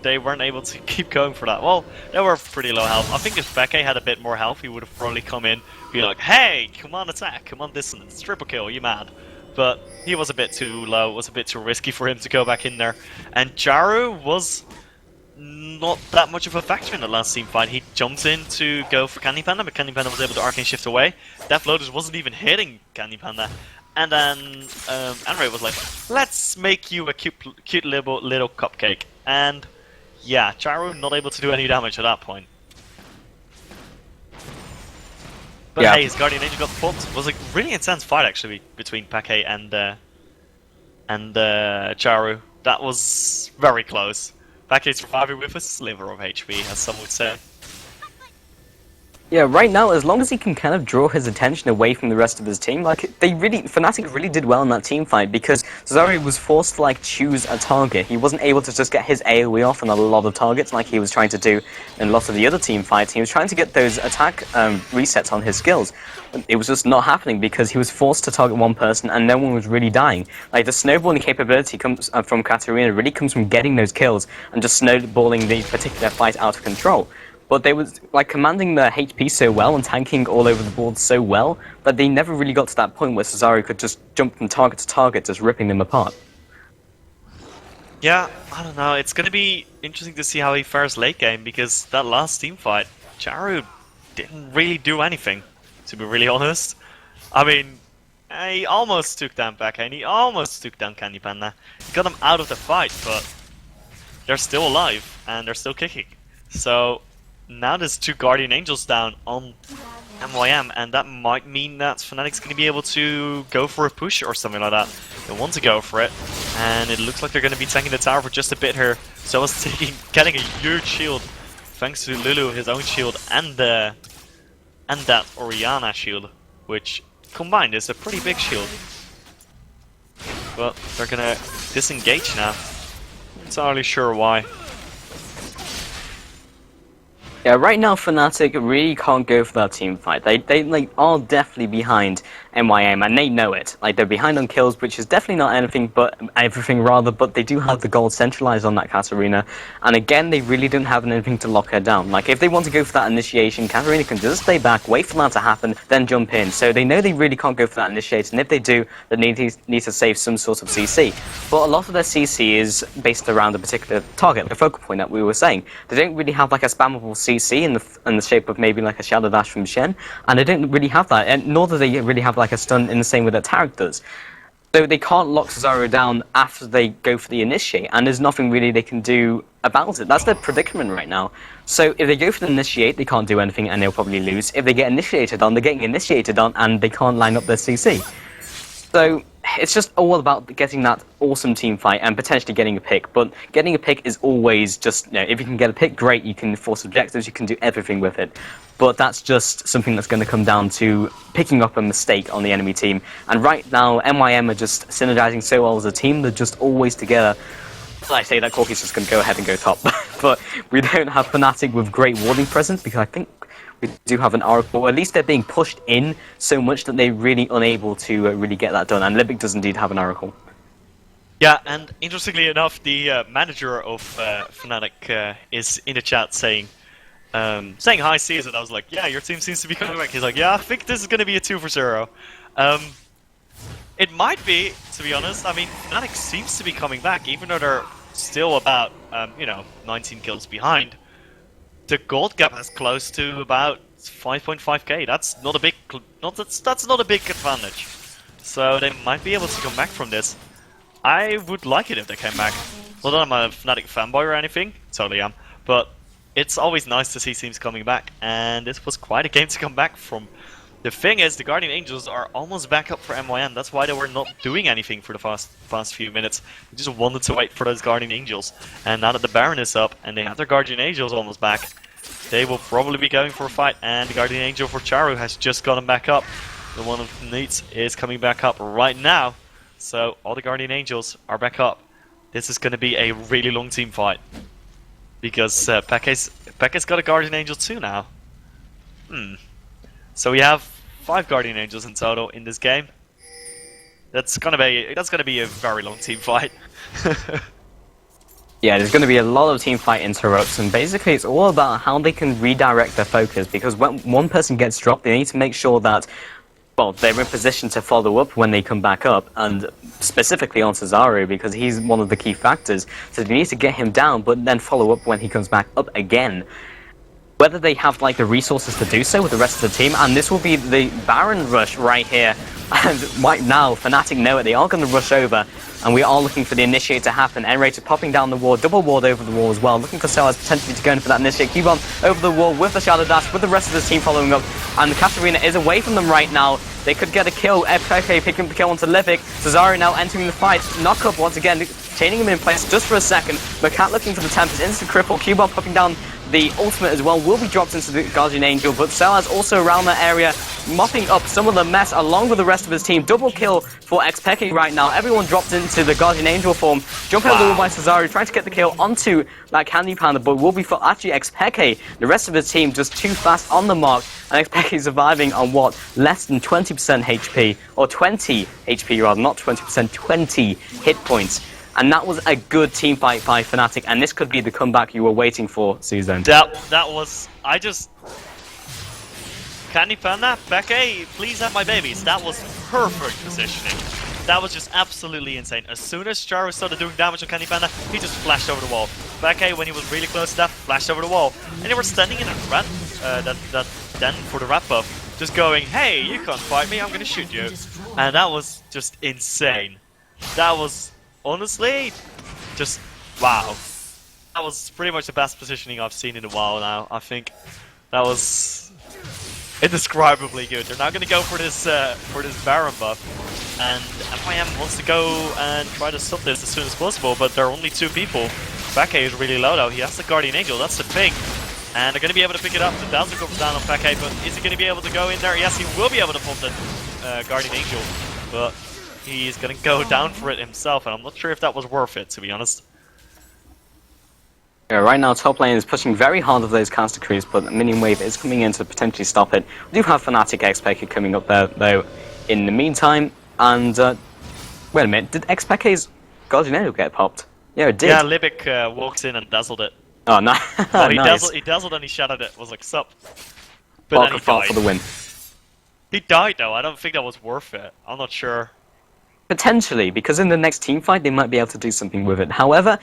they weren't able to keep going for that. Well, they were pretty low health. I think if Bekke had a bit more health, he would have probably come in, be like, hey, come on attack, come on dissonance, triple kill, you mad? But he was a bit too low, it was a bit too risky for him to go back in there. And Jaru was not that much of a factor in the last team fight. He jumped in to go for Candy Panda, but Candy Panda was able to arcane shift away. Death Lotus wasn't even hitting Candy Panda. And then Andre was like, let's make you a cute little cupcake. And yeah, Jaru not able to do any damage at that point. But yeah. Hey, his Guardian Angel got popped. It was a really intense fight actually between Peke and Charu. That was very close. Package surviving with a sliver of HP, as some would say. Yeah, right now, as long as he can kind of draw his attention away from the rest of his team, like, Fnatic really did well in that team fight, because Cesaro was forced to, like, choose a target. He wasn't able to just get his AoE off on a lot of targets like he was trying to do in lots of the other team fights. He was trying to get those attack resets on his skills. It was just not happening because he was forced to target one person and no one was really dying. Like, the snowballing capability comes from Katarina really comes from getting those kills and just snowballing the particular fight out of control. But they was like commanding their HP so well and tanking all over the board so well that they never really got to that point where Cesaro could just jump from target to target, just ripping them apart. Yeah, I don't know. It's gonna be interesting to see how he fares late game, because that last team fight, Charu didn't really do anything, to be really honest. I mean, he almost took down Becca and he almost took down Candy Panda. He got them out of the fight, but they're still alive and they're still kicking. So now there's 2 Guardian Angels down on MYM, and that might mean that Fnatic's going to be able to go for a push or something like that. They want to go for it, and it looks like they're going to be tanking the tower for just a bit here. Someone's getting a huge shield, thanks to Lulu, his own shield, and that Orianna shield, which combined is a pretty big shield. But they're going to disengage now. Not entirely sure why. Yeah, right now Fnatic really can't go for that team fight. They like are definitely behind MYM and they know it. Like, they're behind on kills, which is definitely not anything but everything rather, but they do have the gold centralized on that Katarina. And again, they really don't have anything to lock her down. Like, if they want to go for that initiation, Katarina can just stay back, wait for that to happen, then jump in. So they know they really can't go for that initiate, and if they do, they need to save some sort of CC. But a lot of their CC is based around a particular target, the focal point that we were saying. They don't really have like a spammable CC in the shape of maybe like a Shadow Dash from Shen, and they don't really have that, and nor do they really have like a stun in the same way that Tarek does. So they can't lock Cesaro down after they go for the initiate, and there's nothing really they can do about it. That's their predicament right now. So if they go for the initiate, they can't do anything and they'll probably lose. If they get initiated on, they're getting initiated on and they can't line up their CC. So it's just all about getting that awesome team fight and potentially getting a pick. But getting a pick is always just, you know, if you can get a pick, great, you can force objectives, you can do everything with it. But that's just something that's going to come down to picking up a mistake on the enemy team. And right now, MYM are just synergizing so well as a team, they're just always together. I say that Corky's just going to go ahead and go top. But we don't have Fnatic with great warding presence, because I think we do have an Oracle, or at least they're being pushed in so much that they're really unable to really get that done, and Libic does indeed have an Oracle. Yeah, and interestingly enough, the manager of Fnatic is in the chat saying hi Caesar. I was like, yeah, your team seems to be coming back. He's like, yeah, I think this is going to be a 2-0. It might be, to be honest. I mean, Fnatic seems to be coming back, even though they're still about 19 kills behind. The gold gap is close to about 5.5k. That's not a big, that's not a big advantage. So they might be able to come back from this. I would like it if they came back. Not that I'm a Fnatic fanboy or anything, totally am, but it's always nice to see teams coming back, and this was quite a game to come back from. The thing is, the Guardian Angels are almost back up for MYM. That's why they were not doing anything for the past few minutes. They just wanted to wait for those Guardian Angels. And now that the Baron is up and they have their Guardian Angels almost back, they will probably be going for a fight. And the Guardian Angel for Charu has just gotten back up. The one of Neats is coming back up right now. So all the Guardian Angels are back up. This is going to be a really long team fight. Because Pekka's got a Guardian Angel too now. So we have 5 Guardian Angels in total in this game. That's gonna be a very long team fight. Yeah, there's going to be a lot of team fight interrupts, and basically it's all about how they can redirect their focus, because when one person gets dropped, they need to make sure that, well, they're in position to follow up when they come back up, and specifically on Cesaro, because he's one of the key factors. So they need to get him down, but then follow up when he comes back up again. whether they have like the resources to do so with the rest of the team, and this will be the Baron rush right here. And right now, Fnatic know it, they are going to rush over, and we are looking for the initiate to happen. N-Rated popping down the wall, double ward over the wall as well, looking for Sellers potentially to go in for that initiate. Cubon over the wall with the Shadow Dash, with the rest of the team following up, and the Katarina is away from them right now. They could get a kill, FK picking up the kill onto Livik. Cesaro now entering the fight, knock up once again, chaining him in place just for a second. Macat looking for the Tempest, instant cripple, Cubon popping down the ultimate as well, will be dropped into the Guardian Angel, but Sellers also around that area, mopping up some of the mess along with the rest of his team. Double kill for Xpeke right now. Everyone dropped into the Guardian Angel form. Jumping over the wall by Cesaro, trying to get the kill onto that Candy Panda, but will be for actually Xpeke. The rest of his team just too fast on the mark, and Xpeke surviving on what? Less than 20% HP, or 20 HP rather, not 20%, 20 hit points. And that was a good team fight by Fnatic, and this could be the comeback you were waiting for, Susan. That was... Candy Panda, Becky, please have my babies. That was perfect positioning. That was just absolutely insane. As soon as Charo started doing damage on Candy Panda, he just flashed over the wall. Becky, when he was really close to that, flashed over the wall. And they were standing in a rat, that den for the rat buff, just going, hey, you can't fight me, I'm gonna shoot you. And that was just insane. That was... honestly, just wow. That was pretty much the best positioning I've seen in a while now. I think that was indescribably good. They're now going to go for this Baron buff, and MYM wants to go and try to stop this as soon as possible, but there are only two people. Bake is really low though. He has the Guardian Angel, that's the thing. And they're going to be able to pick it up. The Dazzle comes down on Bake, but is he going to be able to go in there? Yes, he will be able to pop the Guardian Angel, but he's going to go down for it himself, and I'm not sure if that was worth it, to be honest. Yeah, right now, top lane is pushing very hard with those caster creeps, but Minion Wave is coming in to potentially stop it. We do have Fnatic Xpeke coming up there, though, in the meantime. And, wait a minute, did Xpeke's Guardian Angel get popped? Yeah, it did. Yeah, Libic walked in and dazzled it. Oh, no. Well, nice. He dazzled and he shadowed it. Was like, sup. But Barker then he fought died. for the win. He died, though. I don't think that was worth it. I'm not sure. Potentially, because in the next team fight, they might be able to do something with it. However,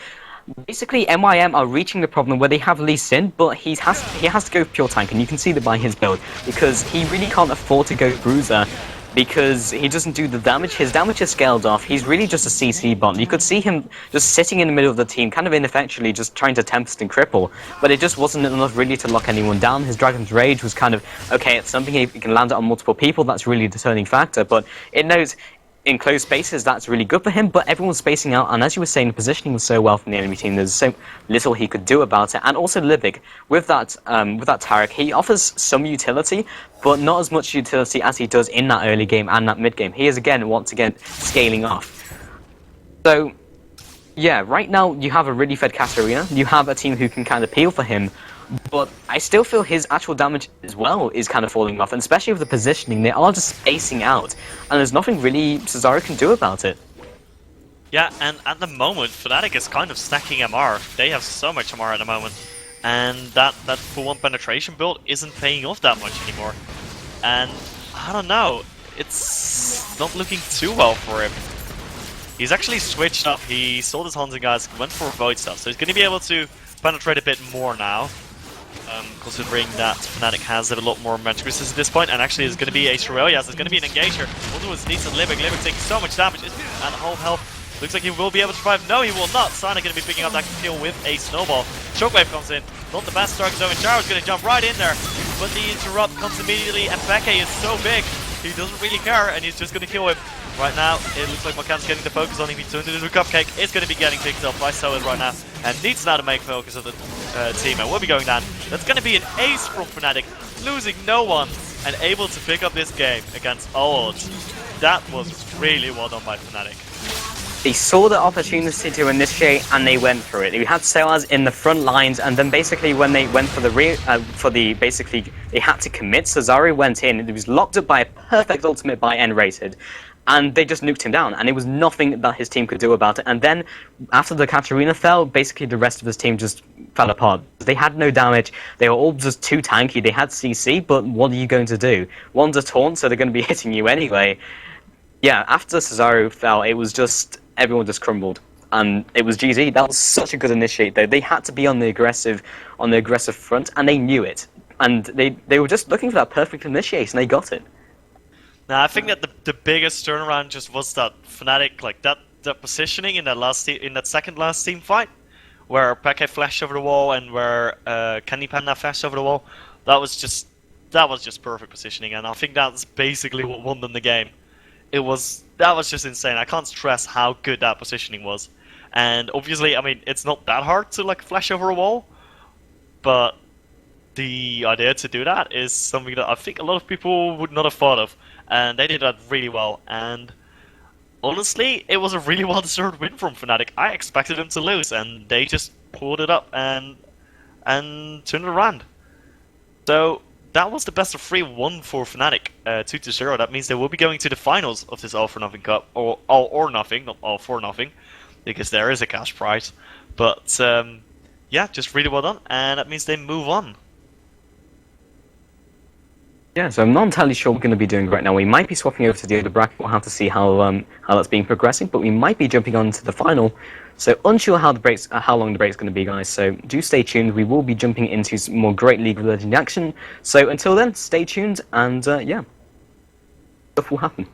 basically, MYM are reaching the problem where they have Lee Sin, but he has to go pure tank, and you can see that by his build, because he really can't afford to go Bruiser, because he doesn't do the damage. His damage is scaled off. He's really just a CC bot. You could see him just sitting in the middle of the team, kind of ineffectually, just trying to Tempest and cripple, but it just wasn't enough really to lock anyone down. His Dragon's Rage was kind of, okay, it's something he can land it on multiple people, that's really the turning factor, but it knows in closed spaces, that's really good for him, but everyone's spacing out, and as you were saying, the positioning was so well from the enemy team, there's so little he could do about it. And also Livik, with that Taric, he offers some utility, but not as much utility as he does in that early game and that mid game. He is, again, once again, scaling off. So, yeah, right now you have a really fed Katarina, you have a team who can kind of peel for him, but I still feel his actual damage as well is kind of falling off, and especially with the positioning, they are just spacing out, and there's nothing really Cesaro can do about it. Yeah, and at the moment, Fnatic is kind of stacking MR. They have so much MR at the moment, and that full one penetration build isn't paying off that much anymore. And I don't know, it's not looking too well for him. He's actually switched up. He sold his Hansen guys, went for Void stuff, so he's going to be able to penetrate a bit more now. Considering that Fnatic has a lot more magic resistance at this point, and actually there's going to be a Shirelias, there's going to be an Engager. Also with Needs and Livik taking so much damage, and whole health. Looks like he will be able to survive. No, he will not. Sana going to be picking up that kill with a snowball. Shockwave comes in. Not the best start zone. Charo's going to jump right in there, but the interrupt comes immediately, and Beke is so big, he doesn't really care, and he's just going to kill him. Right now, it looks like Macan's getting the focus on him. He turned it into a cupcake. It's going to be getting picked up by Soed right now, and needs now to make focus of the team, and will be going down. That's going to be an ace from Fnatic, losing no one, and able to pick up this game against all odds. That was really well done by Fnatic. They saw the opportunity to initiate, and they went for it. You had Sellers in the front lines, and then basically when they went for basically they had to commit. Cesaro went in, and it was locked up by a perfect ultimate by N-rated. And they just nuked him down, and it was nothing that his team could do about it. And then, after the Katarina fell, basically the rest of his team just fell apart. They had no damage, they were all just too tanky, they had CC, but what are you going to do? One's a taunt, so they're going to be hitting you anyway. Yeah, after Cesaro fell, it was just, everyone just crumbled. and it was GG. That was such a good initiate, though. They had to be on the aggressive front, and they knew it. And they were just looking for that perfect initiate, and they got it. Now, I think that the biggest turnaround just was that Fnatic, like that positioning in that second last team fight, where Peke flashed over the wall and where Candy Panda flashed over the wall. That was just perfect positioning, and I think that's basically what won them the game. That was just insane. I can't stress how good that positioning was. And obviously, I mean, it's not that hard to like flash over a wall, but the idea to do that is something that I think a lot of people would not have thought of, and they did that really well. And honestly, it was a really well-deserved win from Fnatic. I expected them to lose, and they just pulled it up and turned it around. So that was the best of 3-1 for Fnatic, 2-0. That means they will be going to the finals of this All for Nothing Cup, or All or Nothing, not All for Nothing, because there is a cash prize. But yeah, just really well done, and that means they move on. Yeah, so I'm not entirely sure what we're going to be doing right now. We might be swapping over to the other bracket. We'll have to see how that's been progressing, but we might be jumping on to the final. So unsure how long the break's going to be, guys. So do stay tuned. We will be jumping into some more Great League of Legends action. So until then, stay tuned, and yeah, stuff will happen.